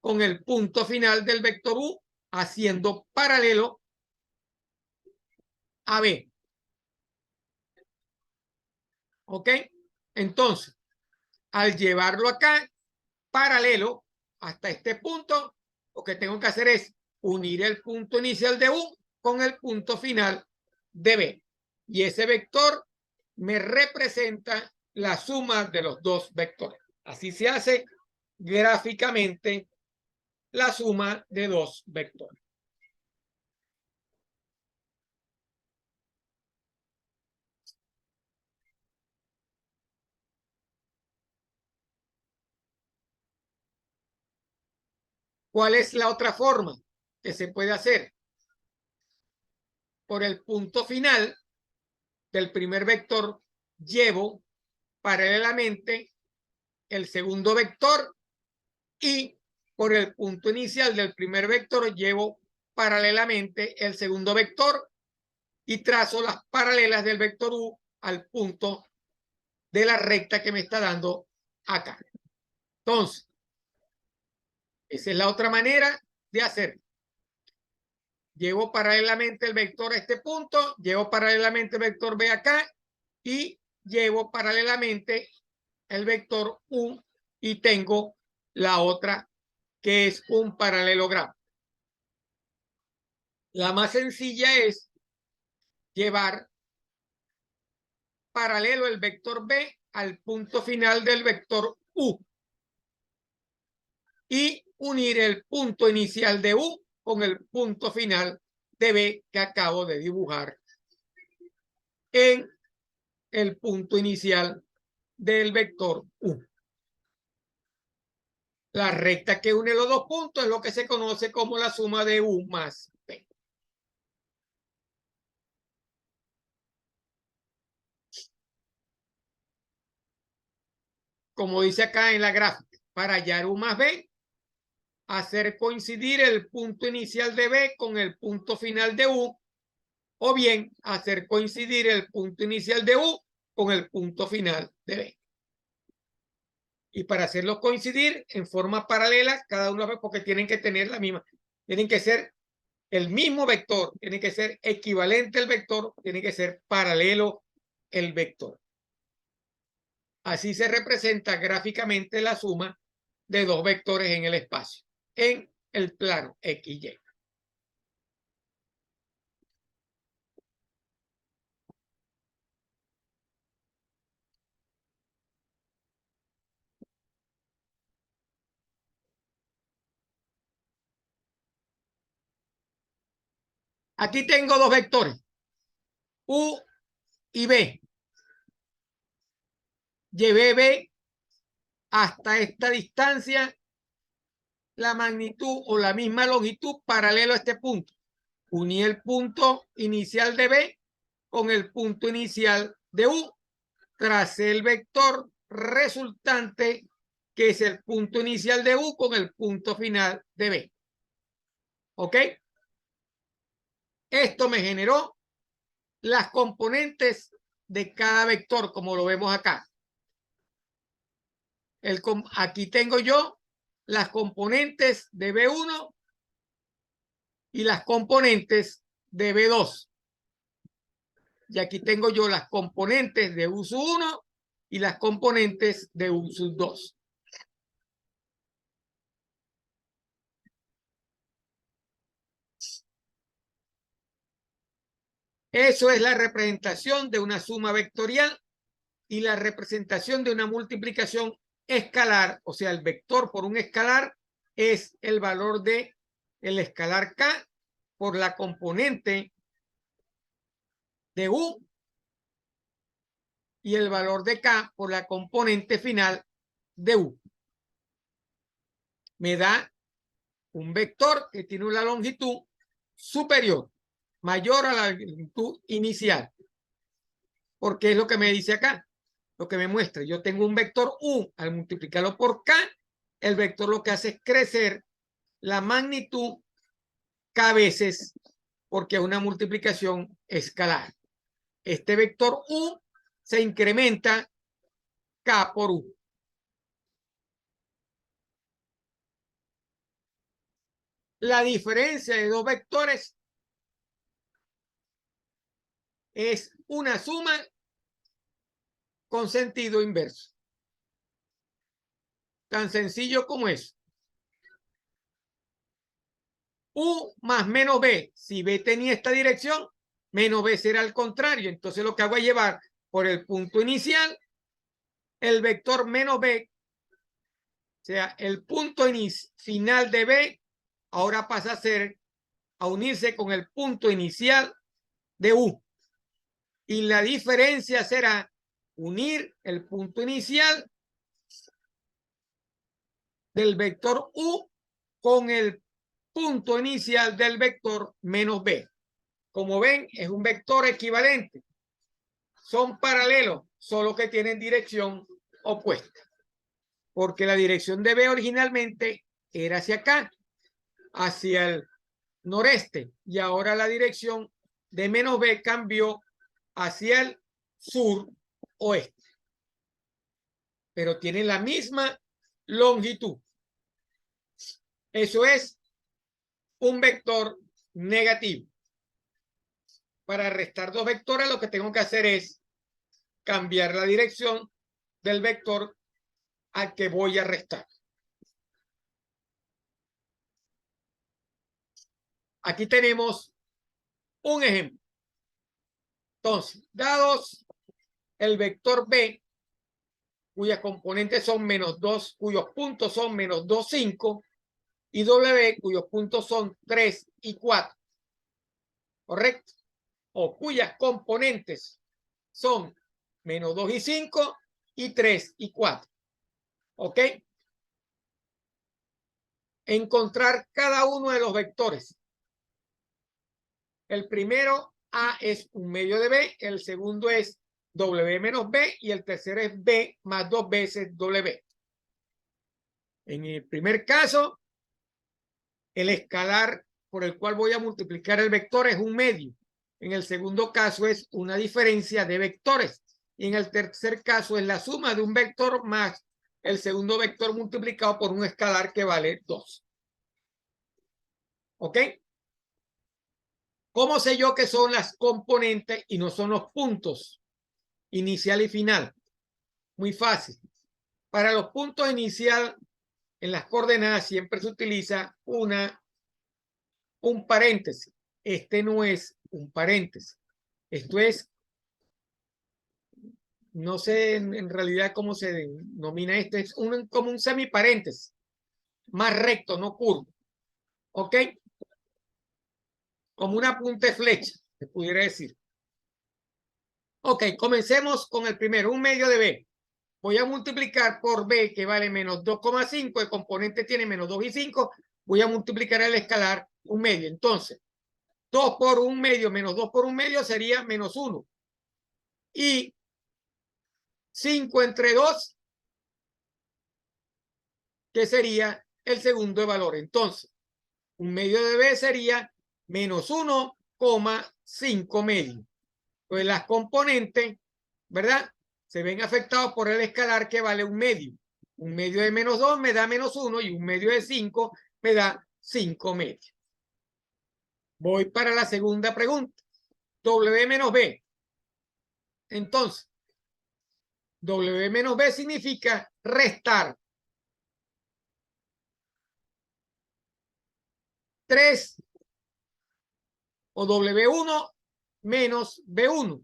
con el punto final del vector U haciendo paralelo a B. ¿Ok? Entonces, al llevarlo acá paralelo hasta este punto, lo que tengo que hacer es unir el punto inicial de U con el punto final de B. Y ese vector me representa la suma de los dos vectores. Así se hace gráficamente la suma de dos vectores. ¿Cuál es la otra forma que se puede hacer? Por el punto final del primer vector llevo paralelamente el segundo vector y por el punto inicial del primer vector llevo paralelamente el segundo vector y trazo las paralelas del vector U al punto de la recta que me está dando acá. Entonces, esa es la otra manera de hacer. Llevo paralelamente el vector a este punto, llevo paralelamente el vector B acá y llevo paralelamente el vector U y tengo la otra que es un paralelogramo. La más sencilla es llevar paralelo el vector B al punto final del vector U y unir el punto inicial de U con el punto final de B que acabo de dibujar en el punto inicial del vector U. La recta que une los dos puntos es lo que se conoce como la suma de U más B. Como dice acá en la gráfica, para hallar U más B, hacer coincidir el punto inicial de B con el punto final de U, o bien hacer coincidir el punto inicial de U con el punto final de B. Y para hacerlos coincidir en forma paralela, cada uno, porque tienen que tener la misma, tienen que ser el mismo vector, tiene que ser equivalente el vector, tiene que ser paralelo el vector. Así se representa gráficamente la suma de dos vectores en el espacio, en el plano XY. Aquí tengo dos vectores, U y B. Llevé B hasta esta distancia la magnitud o la misma longitud paralelo a este punto. Uní el punto inicial de B con el punto inicial de U. Tracé el vector resultante, que es el punto inicial de U con el punto final de B. ¿Ok? Esto me generó las componentes de cada vector, como lo vemos acá. Aquí tengo yo las componentes de B1 y las componentes de B2. Y aquí tengo yo las componentes de U sub 1 y las componentes de U sub 2. Eso es la representación de una suma vectorial y la representación de una multiplicación escalar, o sea, el vector por un escalar es el valor de el escalar K por la componente de U y el valor de K por la componente final de U. Me da un vector que tiene una longitud superior, mayor a la longitud inicial. Porque es lo que me dice acá, lo que me muestra. Yo tengo un vector U, al multiplicarlo por K, el vector lo que hace es crecer la magnitud K veces, porque es una multiplicación escalar. Este vector U se incrementa K por U. La diferencia de dos vectores es una suma con sentido inverso. Tan sencillo como es. U más menos B. Si B tenía esta dirección, menos B será al contrario. Entonces lo que hago es llevar por el punto inicial el vector menos B. O sea, el punto final de B ahora pasa a unirse con el punto inicial de U. Y la diferencia será unir el punto inicial del vector U con el punto inicial del vector menos B. Como ven, es un vector equivalente. Son paralelos, solo que tienen dirección opuesta. Porque la dirección de B originalmente era hacia acá, hacia el noreste. Y ahora la dirección de menos B cambió hacia el sur-oeste. Pero tienen la misma longitud. Eso es un vector negativo. Para restar dos vectores, lo que tengo que hacer es cambiar la dirección del vector al que voy a restar. Aquí tenemos un ejemplo. Entonces, dados el vector B, cuyas componentes son menos 2, cuyos puntos son menos 2, 5, y W, cuyos puntos son 3 y 4. ¿Correcto? O cuyas componentes son menos 2 y 5 y 3 y 4. ¿Ok? Encontrar cada uno de los vectores. El primero, A es un medio de B, el segundo es W menos B y el tercero es B más 2 veces W. En el primer caso, el escalar por el cual voy a multiplicar el vector es un medio. En el segundo caso es una diferencia de vectores. Y en el tercer caso es la suma de un vector más el segundo vector multiplicado por un escalar que vale 2. ¿Ok? ¿Cómo sé yo que son las componentes y no son los puntos inicial y final? Muy fácil. Para los puntos inicial en las coordenadas siempre se utiliza un paréntesis. Este no es un paréntesis. Esto es, no sé en realidad cómo se denomina esto, es como un semiparéntesis, más recto, no curvo. ¿Ok? Como una punta de flecha, se pudiera decir. Ok, comencemos con el primero, un medio de B. voy a multiplicar por B, que vale menos 2,5. El componente tiene menos 2 y 5. Voy a multiplicar el escalar un medio. Entonces, 2 por un medio menos 2 por un medio sería menos 1. Y 5 entre 2, que sería el segundo de valor. Entonces, un medio de B sería menos 1,5 medios. Pues las componentes, ¿verdad?, se ven afectados por el escalar que vale un medio. Un medio de menos 2 me da menos 1 y un medio de 5 me da 5 medios. Voy para la segunda pregunta. W menos B. Entonces, W menos B significa restar 3 o W1 menos B1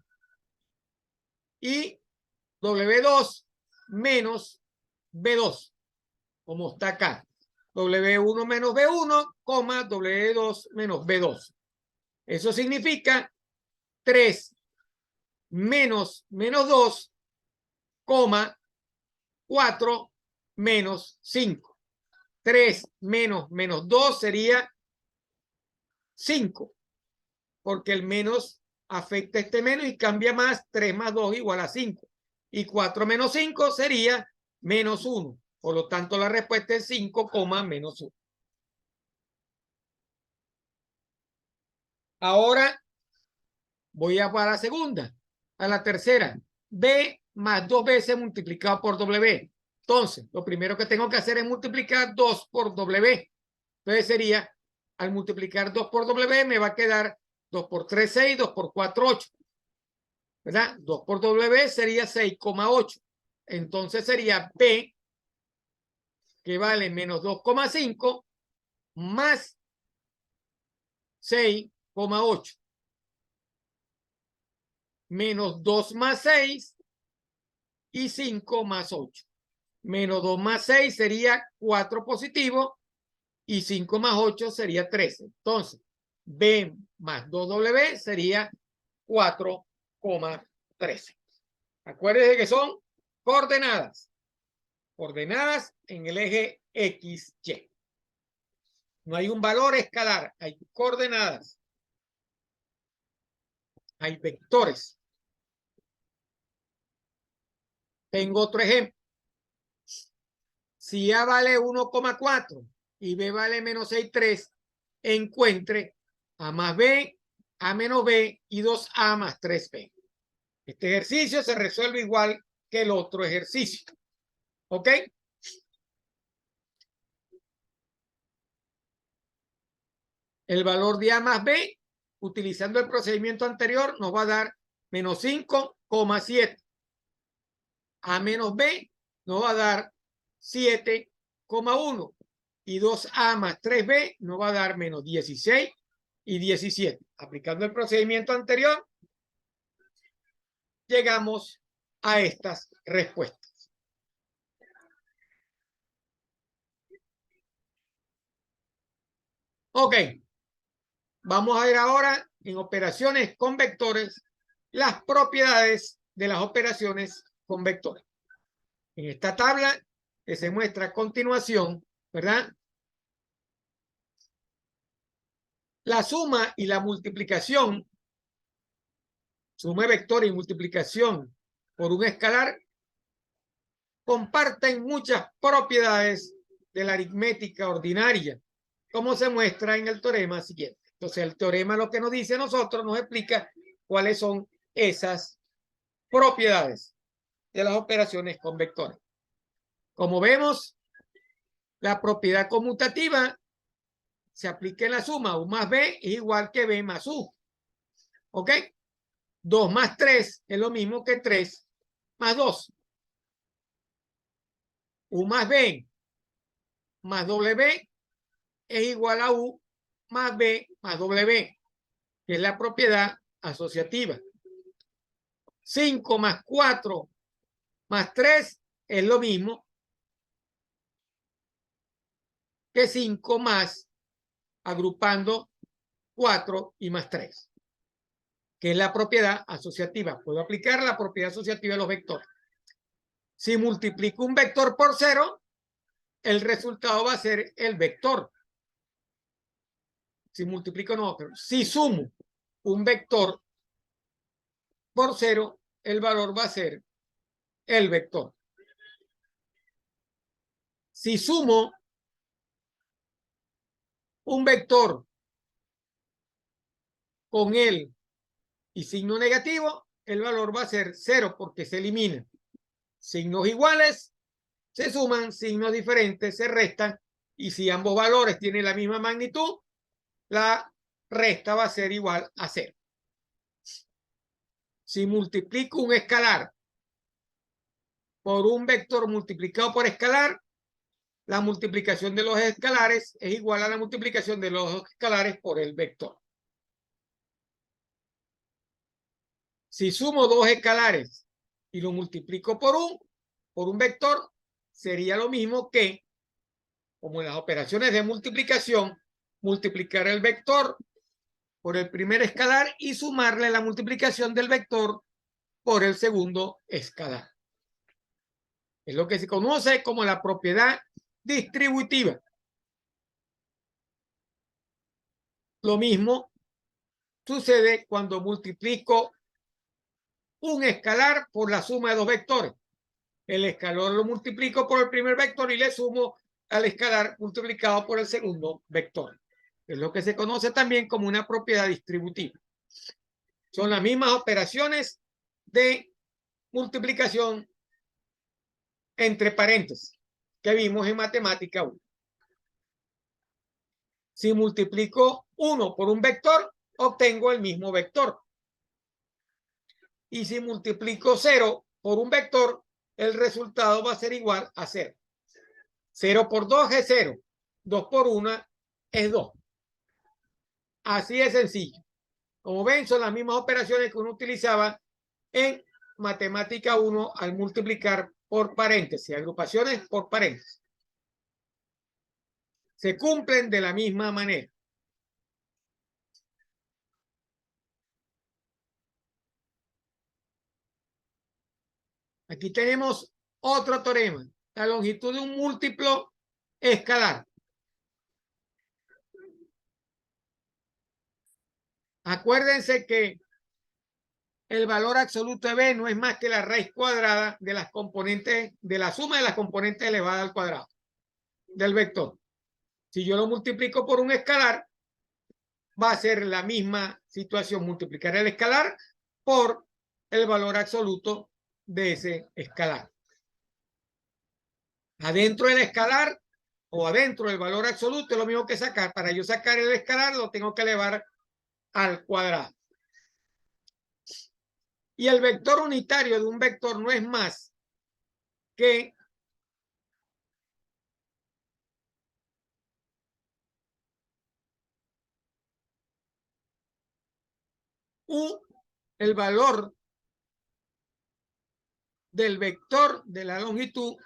y W2 menos B2, como está acá. W1 menos B1, W2 menos B2. Eso significa 3 menos menos 2, 4 menos 5. 3 menos menos 2 sería 5, porque el menos afecta este menos y cambia más. 3 más 2 igual a 5. Y 4 menos 5 sería menos 1. Por lo tanto, la respuesta es 5, menos 1. Ahora voy a para la segunda, a la tercera. B más 2 veces multiplicado por W. Entonces, lo primero que tengo que hacer es multiplicar 2 por W. Entonces sería, al multiplicar 2 por W, me va a quedar 2 por 3, 6, 2 por 4, 8. ¿Verdad? 2 por W sería 6,8. Entonces sería B, que vale menos 2,5 más 6,8. Menos 2 más 6 y 5 más 8. Menos 2 más 6 sería 4 positivo y 5 más 8 sería 13. Entonces, B más 2W sería 4,13. Acuérdense que son coordenadas. Coordenadas en el eje XY. No hay un valor escalar, hay coordenadas. Hay vectores. Tengo otro ejemplo. Si A vale 1,4 y B vale menos 6,3, encuentre A más B, A menos B y 2A más 3B. Este ejercicio se resuelve igual que el otro ejercicio. ¿Ok? El valor de A más B, utilizando el procedimiento anterior, nos va a dar menos 5,7. A menos B nos va a dar 7,1. Y 2A más 3B nos va a dar menos 16 y 17. Aplicando el procedimiento anterior, llegamos a estas respuestas. Ok. Vamos a ver ahora en operaciones con vectores las propiedades de las operaciones con vectores. En esta tabla que se muestra a continuación, ¿verdad? La suma y la multiplicación, suma de vectores y multiplicación por un escalar, comparten muchas propiedades de la aritmética ordinaria, como se muestra en el teorema siguiente. Entonces, el teorema lo que nos dice a nosotros, nos explica cuáles son esas propiedades de las operaciones con vectores. Como vemos, la propiedad conmutativa se aplica en la suma. U más B es igual que B más U. ¿Ok? 2 más 3 es lo mismo que 3 más 2. U más B más W es igual a U más B más W, que es la propiedad asociativa. 5 más 4 más 3 es lo mismo que 5 más, agrupando 4 y más 3, que es la propiedad asociativa. Puedo aplicar la propiedad asociativa de los vectores. Si multiplico un vector por 0, el resultado va a ser el vector. Si multiplico, no, pero si sumo un vector por 0, el valor va a ser el vector. Si sumo un vector con él y signo negativo, el valor va a ser 0 porque se elimina. Signos iguales se suman, signos diferentes se restan, y si ambos valores tienen la misma magnitud, la resta va a ser igual a 0. Si multiplico un escalar por un vector multiplicado por escalar, la multiplicación de los escalares es igual a la multiplicación de los escalares por el vector. Si sumo dos escalares y lo multiplico por un vector, sería lo mismo que, como en las operaciones de multiplicación, multiplicar el vector por el primer escalar y sumarle la multiplicación del vector por el segundo escalar. Es lo que se conoce como la propiedad distributiva. Lo mismo sucede cuando multiplico un escalar por la suma de dos vectores. El escalar lo multiplico por el primer vector y le sumo al escalar multiplicado por el segundo vector. Es lo que se conoce también como una propiedad distributiva. Son las mismas operaciones de multiplicación entre paréntesis que vimos en matemática 1. Si multiplico 1 por un vector, obtengo el mismo vector. Y si multiplico 0 por un vector, el resultado va a ser igual a 0. 0 por 2 es 0. 2 por 1 es 2. Así de sencillo. Como ven, son las mismas operaciones que uno utilizaba en matemática 1 al multiplicar por paréntesis, agrupaciones por paréntesis. Se cumplen de la misma manera. Aquí tenemos otro teorema, la longitud de un múltiplo escalar. Acuérdense que el valor absoluto de b no es más que la raíz cuadrada de las componentes, de la suma de las componentes elevada al cuadrado del vector. Si yo lo multiplico por un escalar, va a ser la misma situación, multiplicar el escalar por el valor absoluto de ese escalar. Adentro del escalar o adentro del valor absoluto es lo mismo que sacar. Para yo sacar el escalar lo tengo que elevar al cuadrado. Y el vector unitario de un vector no es más que el valor del vector de la longitud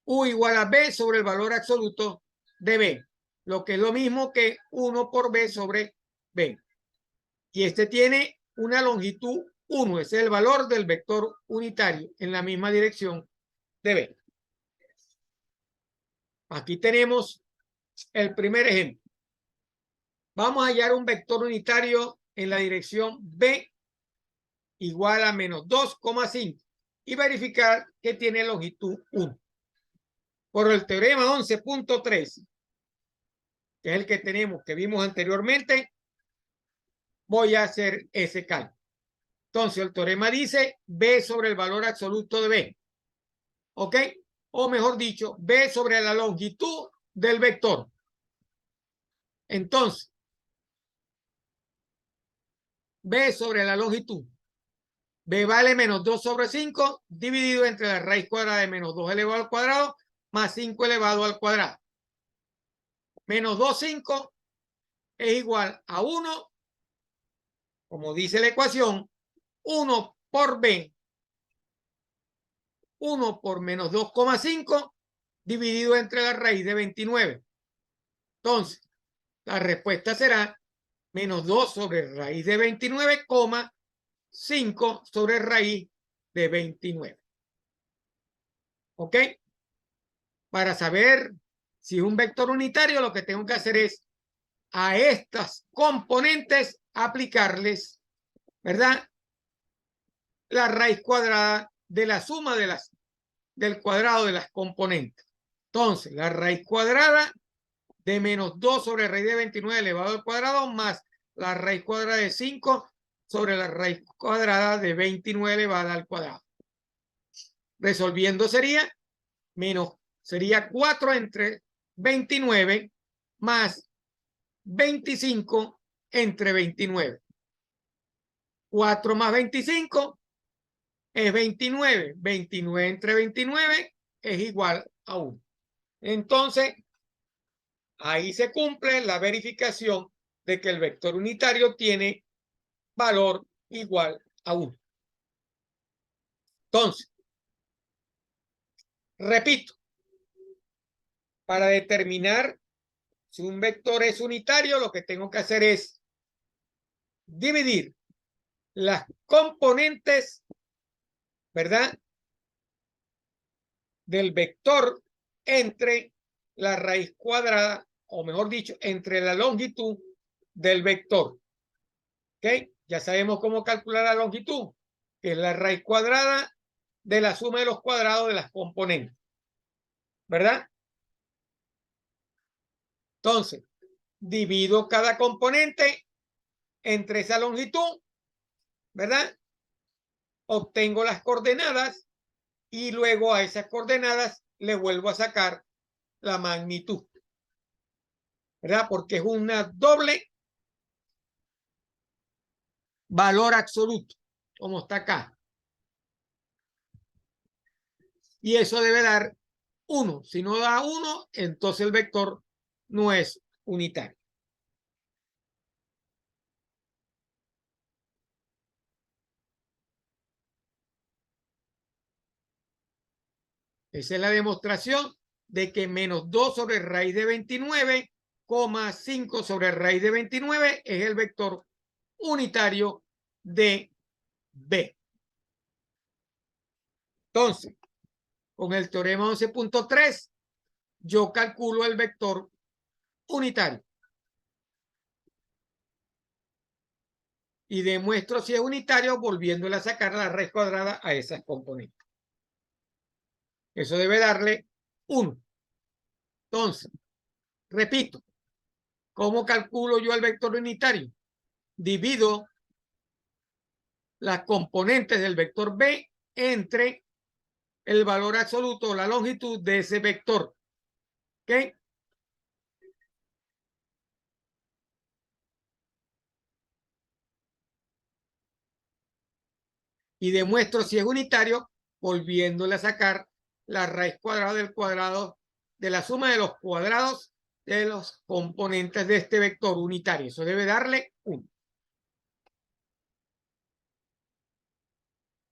u igual a b sobre el valor absoluto de b, lo que es lo mismo que 1 por b sobre b. Y este tiene una longitud 1, ese es el valor del vector unitario en la misma dirección de b. Aquí tenemos el primer ejemplo. Vamos a hallar un vector unitario en la dirección b igual a menos 2,5 y verificar que tiene longitud 1. Por el teorema 11.3, que es el que tenemos, que vimos anteriormente, voy a hacer ese cálculo. Entonces, el teorema dice b sobre el valor absoluto de b. ¿Ok? O mejor dicho, b sobre la longitud del vector. Entonces, b sobre la longitud. B vale menos 2 sobre 5 dividido entre la raíz cuadrada de menos 2 elevado al cuadrado más 5 elevado al cuadrado. Menos 2, 5 es igual a 1, como dice la ecuación, 1 por b, 1 por menos 2,5 dividido entre la raíz de 29. Entonces, la respuesta será menos 2 sobre raíz de 29, 5 sobre raíz de 29. ¿Ok? Para saber si es un vector unitario, lo que tengo que hacer es a estas componentes aplicarles, ¿verdad?, la raíz cuadrada de la suma del cuadrado de las componentes. Entonces, la raíz cuadrada de menos 2 sobre raíz de 29 elevado al cuadrado más la raíz cuadrada de 5 sobre la raíz cuadrada de 29 elevada al cuadrado. Resolviendo sería 4 entre 29 más 25 entre 29. 4 más 25 es 29. 29 entre 29 es igual a 1. Entonces, ahí se cumple la verificación de que el vector unitario tiene valor igual a 1. Entonces, repito, para determinar si un vector es unitario, lo que tengo que hacer es dividir las componentes, ¿verdad?, del vector entre la raíz cuadrada, o mejor dicho, entre la longitud del vector. ¿Ok? Ya sabemos cómo calcular la longitud, que es la raíz cuadrada de la suma de los cuadrados de las componentes. ¿Verdad? Entonces, divido cada componente entre esa longitud, ¿verdad? Obtengo las coordenadas y luego a esas coordenadas le vuelvo a sacar la magnitud, ¿verdad? Porque es una doble valor absoluto, como está acá. Y eso debe dar 1. Si no da 1, entonces el vector no es unitario. Esa es la demostración de que menos 2 sobre raíz de 29, 5 sobre raíz de 29 es el vector unitario de B. Entonces, con el teorema 11.3, yo calculo el vector unitario y demuestro si es unitario volviéndole a sacar la raíz cuadrada a esas componentes. Eso debe darle 1. Entonces, repito, ¿cómo calculo yo el vector unitario? Divido las componentes del vector B entre el valor absoluto o la longitud de ese vector. ¿Ok? Y demuestro si es unitario volviéndole a sacar la raíz cuadrada del cuadrado de la suma de los cuadrados de los componentes de este vector unitario. Eso debe darle 1.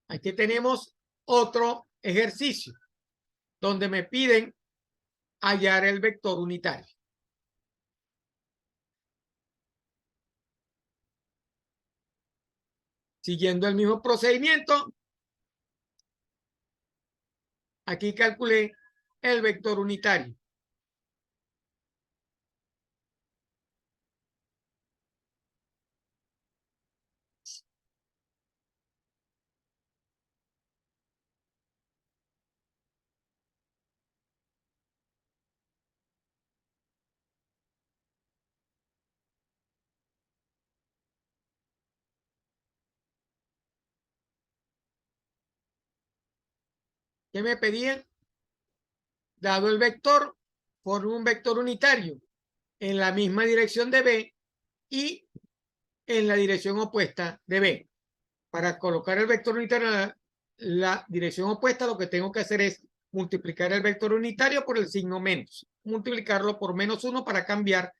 Aquí tenemos otro ejercicio donde me piden hallar el vector unitario. Siguiendo el mismo procedimiento, aquí calculé el vector unitario. ¿Qué me pedían? Dado el vector, forma un vector unitario en la misma dirección de B y en la dirección opuesta de B. Para colocar el vector unitario en la dirección opuesta, lo que tengo que hacer es multiplicar el vector unitario por el signo menos. Multiplicarlo por menos 1 para cambiar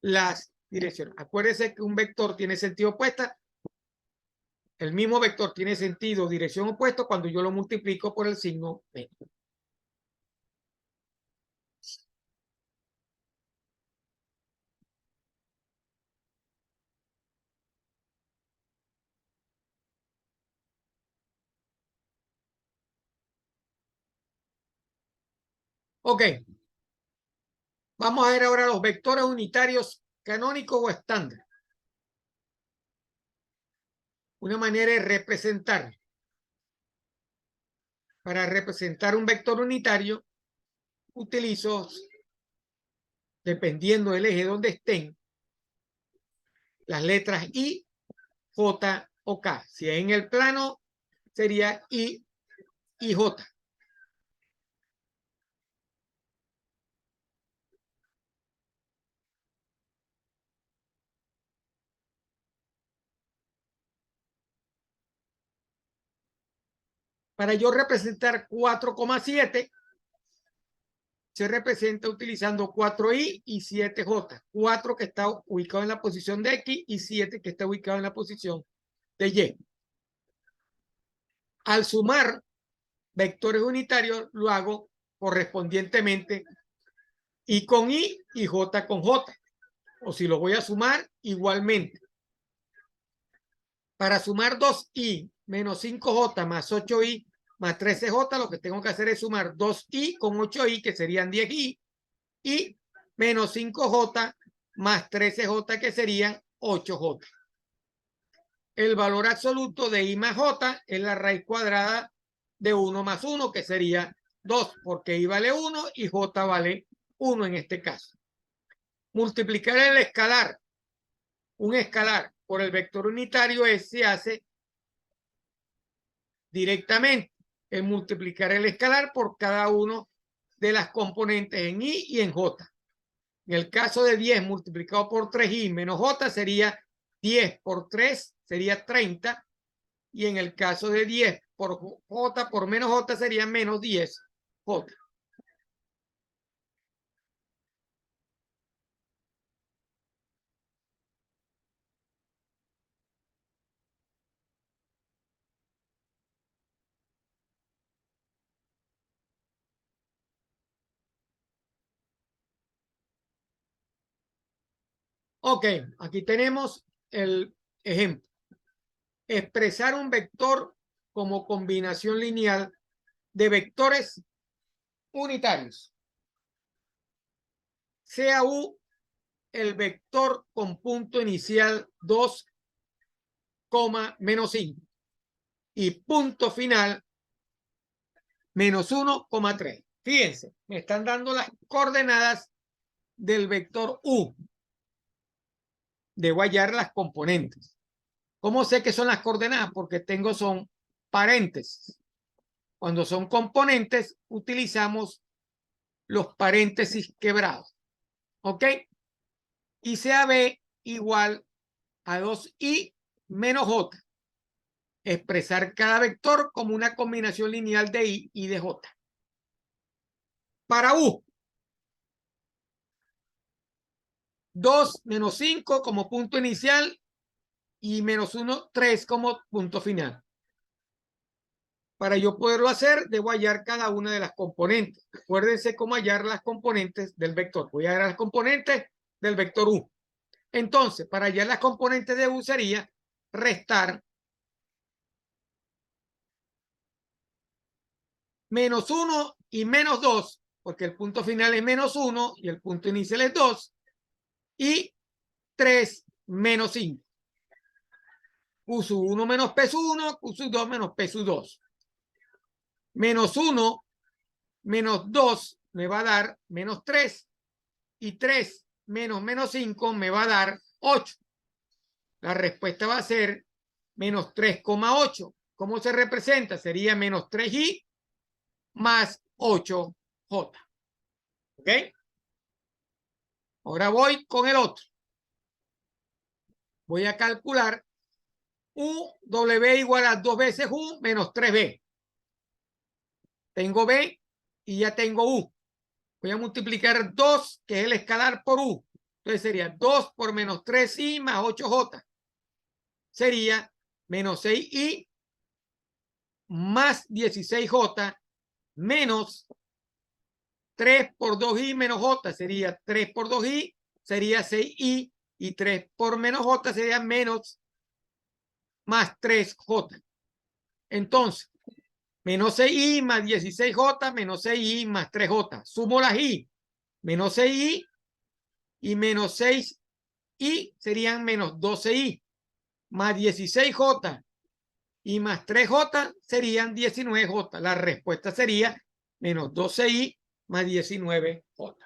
las direcciones. Acuérdense que un vector tiene sentido opuesto. El mismo vector tiene sentido dirección opuesto cuando yo lo multiplico por el signo menos. Ok. Vamos a ver ahora los vectores unitarios canónicos o estándar. Una manera de representar. Para representar un vector unitario, utilizo, dependiendo del eje donde estén, las letras I, J o K. Si es en el plano, sería I y J. Para yo representar 4,7, se representa utilizando 4i y 7j. 4 que está ubicado en la posición de X y 7 que está ubicado en la posición de Y. Al sumar vectores unitarios, lo hago correspondientemente I con I y J con J. O si lo voy a sumar, igualmente. Para sumar 2i menos 5j más 8i más 13j, lo que tengo que hacer es sumar 2i con 8i, que serían 10i, y menos 5j más 13j, que serían 8j. El valor absoluto de i más j es la raíz cuadrada de 1 más 1, que sería 2, porque i vale 1 y j vale 1 en este caso. Multiplicar el escalar, un escalar por el vector unitario se hace directamente, en multiplicar el escalar por cada uno de las componentes en i y en j. En el caso de 10 multiplicado por 3i menos j sería 10 por 3 sería 30, y en el caso de 10 por j por menos j sería menos 10j. Ok, aquí tenemos el ejemplo. Expresar un vector como combinación lineal de vectores unitarios. Sea U el vector con punto inicial 2, menos 5 y punto final menos 1,3. Fíjense, me están dando las coordenadas del vector U. Debo hallar las componentes. ¿Cómo sé que son las coordenadas? Porque son paréntesis. Cuando son componentes, utilizamos los paréntesis quebrados. ¿Ok? Y sea B igual a 2i menos j. Expresar cada vector como una combinación lineal de i y de j. Para U, 2 menos 5 como punto inicial y menos 1, 3 como punto final. Para yo poderlo hacer, debo hallar cada una de las componentes. Acuérdense cómo hallar las componentes del vector. Voy a hallar las componentes del vector U. Entonces, para hallar las componentes de U sería restar menos 1 y menos 2, porque el punto final es menos 1 y el punto inicial es 2, y 3 menos 5. Q sub 1 menos P sub 1, Q sub 2 menos P sub 2. Menos 1 menos 2 me va a dar menos 3, y 3 menos 5 me va a dar 8. La respuesta va a ser menos 3,8. ¿Cómo se representa? Sería menos 3i más 8j. ¿Ok? Ahora voy con el otro. Voy a calcular W igual a 2 veces U menos 3B. Tengo B y ya tengo U. Voy a multiplicar 2, que es el escalar, por U. Entonces sería 2 por menos 3i más 8j. Sería menos 6i más 16j menos 3 por 2i menos j. Sería 3 por 2i, sería 6i, y 3 por menos j sería menos más 3j. Entonces, Menos 6i más 16j menos 6i más 3j. Sumo las i. Menos 6i y menos 6i serían menos 12i. Más 16j y más 3j serían 19j. La respuesta sería menos 12i más 19j.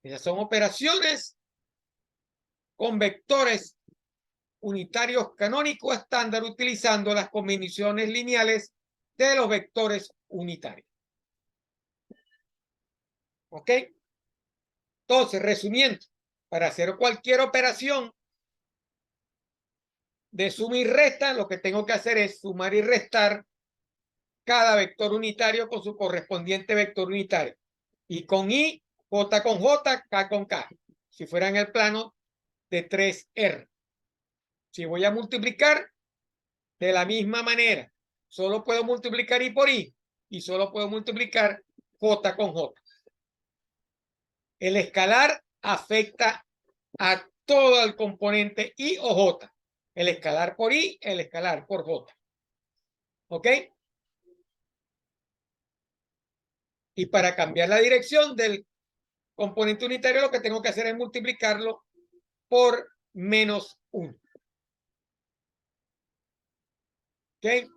Esas son operaciones con vectores unitarios canónicos estándar utilizando las combinaciones lineales de los vectores unitarios. ¿Ok? Entonces, resumiendo, para hacer cualquier operación de suma y resta, lo que tengo que hacer es sumar y restar cada vector unitario con su correspondiente vector unitario. Y con i, j con j, k con k. Si fuera en el plano de 3R. Si voy a multiplicar, de la misma manera, solo puedo multiplicar i por i y solo puedo multiplicar j con j. El escalar afecta a todo el componente i o j. El escalar por i, el escalar por j. ¿Ok? Y para cambiar la dirección del componente unitario, lo que tengo que hacer es multiplicarlo por menos 1. ¿Ok?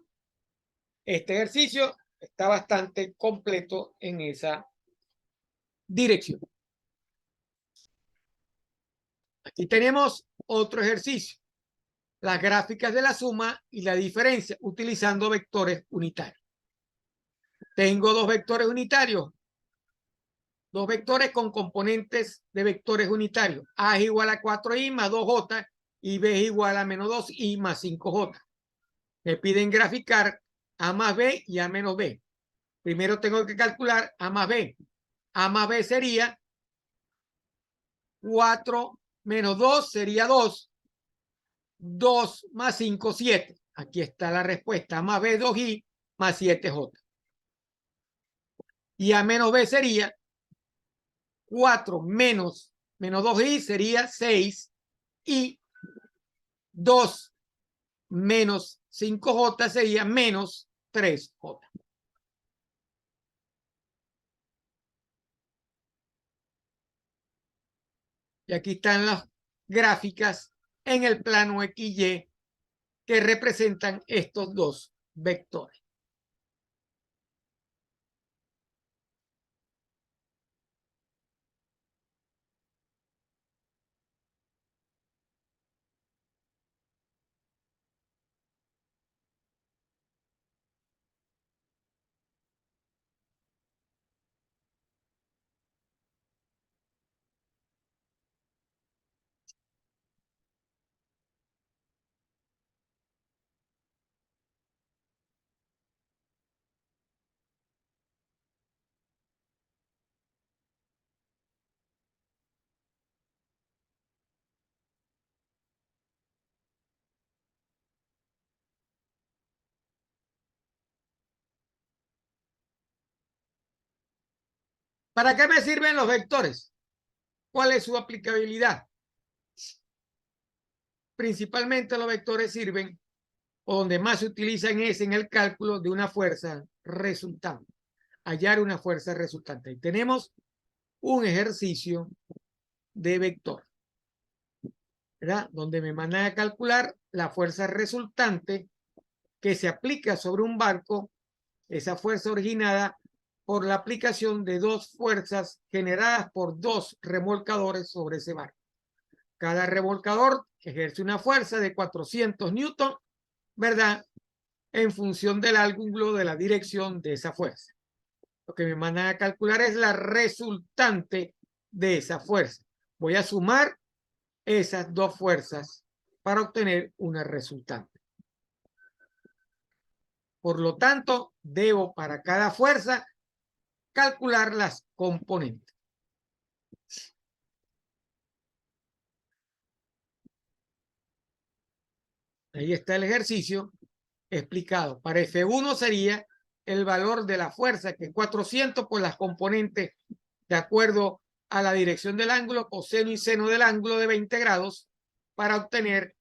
Este ejercicio está bastante completo en esa dirección. Aquí tenemos otro ejercicio. Las gráficas de la suma y la diferencia utilizando vectores unitarios. Tengo dos vectores unitarios. Dos vectores con componentes de vectores unitarios. A es igual a 4i más 2j y b es igual a menos 2i más 5j. Me piden graficar a más b y a menos b. Primero tengo que calcular a más b. A más b sería 4 menos 2 sería 2. 2 más 5, 7. Aquí está la respuesta. A más b, 2i más 7j. Y a menos b sería 4 menos 2i sería 6. Y 2 menos 5j sería menos 3j. Y aquí están las gráficas en el plano XY que representan estos dos vectores. ¿Para qué me sirven los vectores? ¿Cuál es su aplicabilidad? Principalmente los vectores sirven, o donde más se utilizan es en el cálculo de una fuerza resultante. Hallar una fuerza resultante. Y tenemos un ejercicio de vector, ¿verdad? Donde me mandan a calcular la fuerza resultante que se aplica sobre un barco, esa fuerza originada por la aplicación de dos fuerzas generadas por dos remolcadores sobre ese barco. Cada remolcador ejerce una fuerza de 400 newton, ¿verdad? En función del ángulo de la dirección de esa fuerza. Lo que me mandan a calcular es la resultante de esa fuerza. Voy a sumar esas dos fuerzas para obtener una resultante. Por lo tanto, debo para cada fuerza calcular las componentes. Ahí está el ejercicio explicado. Para F1 sería el valor de la fuerza, que es 400 por las componentes de acuerdo a la dirección del ángulo, coseno y seno del ángulo de 20 grados, para obtener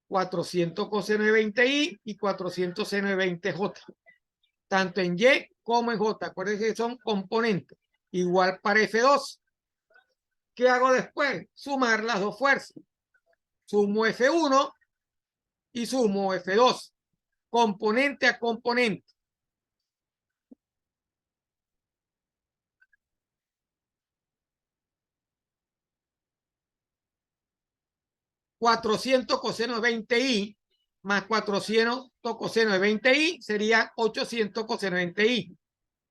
400 coseno de 20i y 400 seno de 20j. tanto en Y como en J. Acuérdense que son componentes. Igual para F2. ¿Qué hago después? Sumar las dos fuerzas. Sumo F1 y sumo F2. Componente a componente. $400 coseno de 20i más 400 coseno de 20i sería 800 coseno de 20i.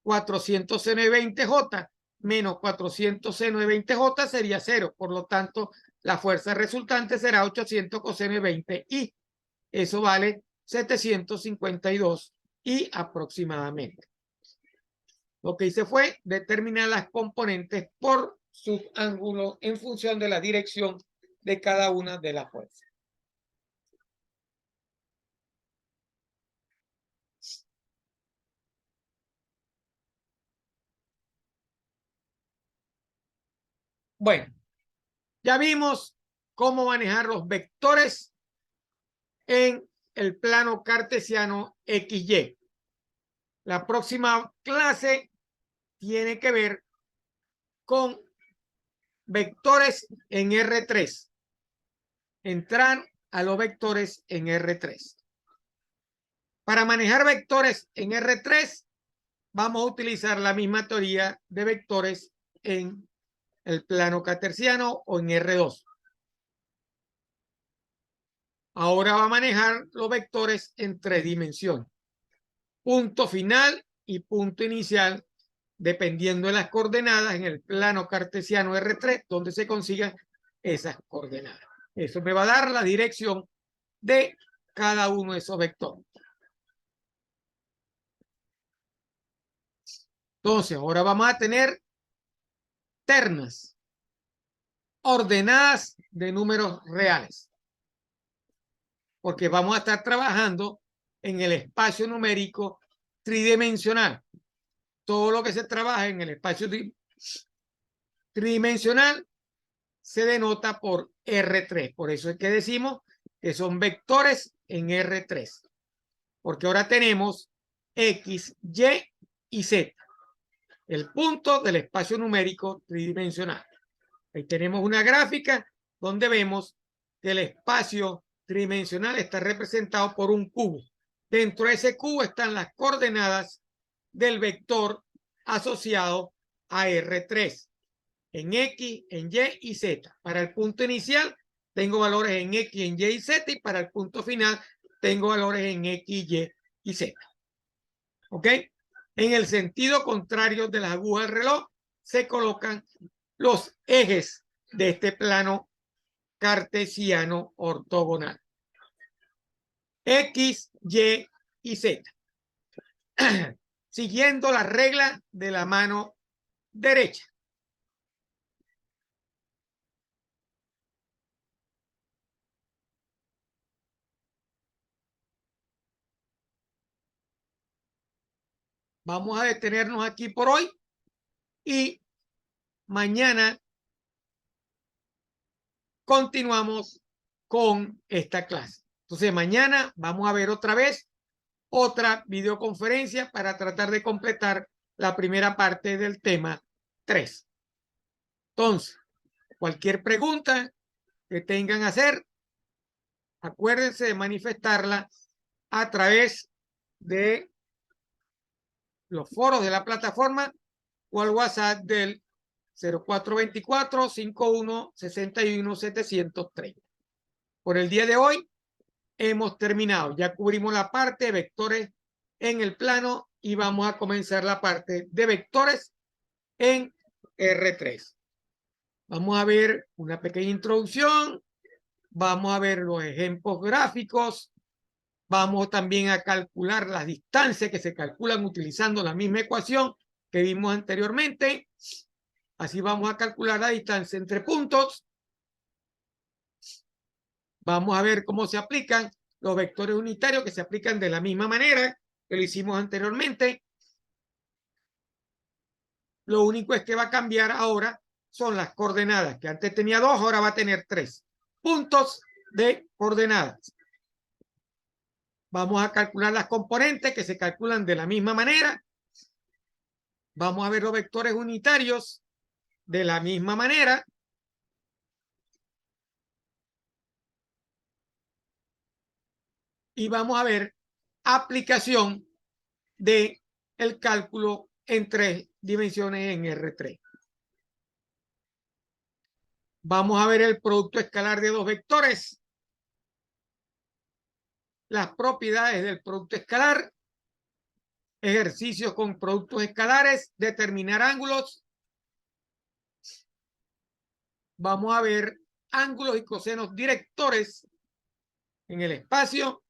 400 seno de 20j menos 400 seno de 20j sería 0. Por lo tanto, la fuerza resultante será 800 coseno de 20i. Eso vale 752i aproximadamente. Lo que hice fue determinar las componentes por subángulo en función de la dirección de cada una de las fuerzas. Bueno, ya vimos cómo manejar los vectores en el plano cartesiano XY. La próxima clase tiene que ver con vectores en R3. Entrar a los vectores en R3. Para manejar vectores en R3, vamos a utilizar la misma teoría de vectores en el plano cartesiano o en R2. Ahora va a manejar los vectores en 3 dimensiones. Punto final y punto inicial, dependiendo de las coordenadas en el plano cartesiano R3, donde se consigan esas coordenadas. Eso me va a dar la dirección de cada uno de esos vectores. Entonces, ahora vamos a tener ternas ordenadas de números reales, porque vamos a estar trabajando en el espacio numérico tridimensional. Todo lo que se trabaja en el espacio tridimensional se denota por R3. Por eso es que decimos que son vectores en R3. Porque ahora tenemos X, Y y Z. El punto del espacio numérico tridimensional. Ahí tenemos una gráfica donde vemos que el espacio tridimensional está representado por un cubo. Dentro de ese cubo están las coordenadas del vector asociado a R3. En X, en Y y Z. Para el punto inicial tengo valores en X, en Y y Z, y para el punto final tengo valores en X, Y y Z. ¿Ok? En el sentido contrario de las agujas del reloj se colocan los ejes de este plano cartesiano ortogonal. X, Y y Z. Siguiendo la regla de la mano derecha. Vamos a detenernos aquí por hoy y mañana continuamos con esta clase. Entonces mañana vamos a ver otra vez otra videoconferencia para tratar de completar la primera parte del tema 3. Entonces, cualquier pregunta que tengan a hacer, acuérdense de manifestarla a través de los foros de la plataforma o al WhatsApp del 0424-5161-730. Por el día de hoy hemos terminado. Ya cubrimos la parte de vectores en el plano y vamos a comenzar la parte de vectores en R3. Vamos a ver una pequeña introducción. Vamos a ver los ejemplos gráficos. Vamos también a calcular las distancias que se calculan utilizando la misma ecuación que vimos anteriormente. Así vamos a calcular la distancia entre puntos. Vamos a ver cómo se aplican los vectores unitarios, que se aplican de la misma manera que lo hicimos anteriormente. Lo único es que va a cambiar ahora son las coordenadas, que antes tenía 2, ahora va a tener 3 puntos de coordenadas. Vamos a calcular las componentes que se calculan de la misma manera. Vamos a ver los vectores unitarios de la misma manera. Y vamos a ver aplicación de el cálculo en 3 dimensiones en R3. Vamos a ver el producto escalar de dos vectores, las propiedades del producto escalar, ejercicios con productos escalares, determinar ángulos. Vamos a ver ángulos y cosenos directores en el espacio.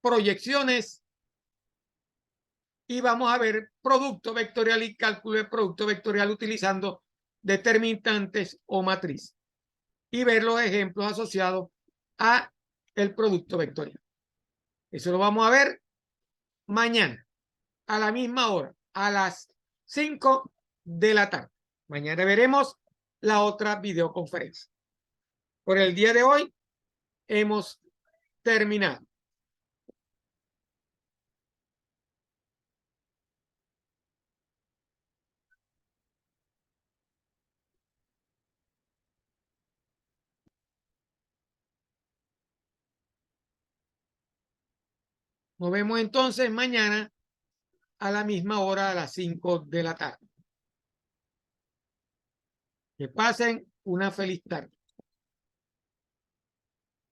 Proyecciones. Y vamos a ver producto vectorial y cálculo de producto vectorial utilizando determinantes o matriz. Y ver los ejemplos asociados a el producto vectorial. Eso lo vamos a ver mañana a la misma hora, a las 5 de la tarde. Mañana veremos la otra videoconferencia. Por el día de hoy hemos terminado. Nos vemos entonces mañana a la misma hora, a las 5 de la tarde. Que pasen una feliz tarde.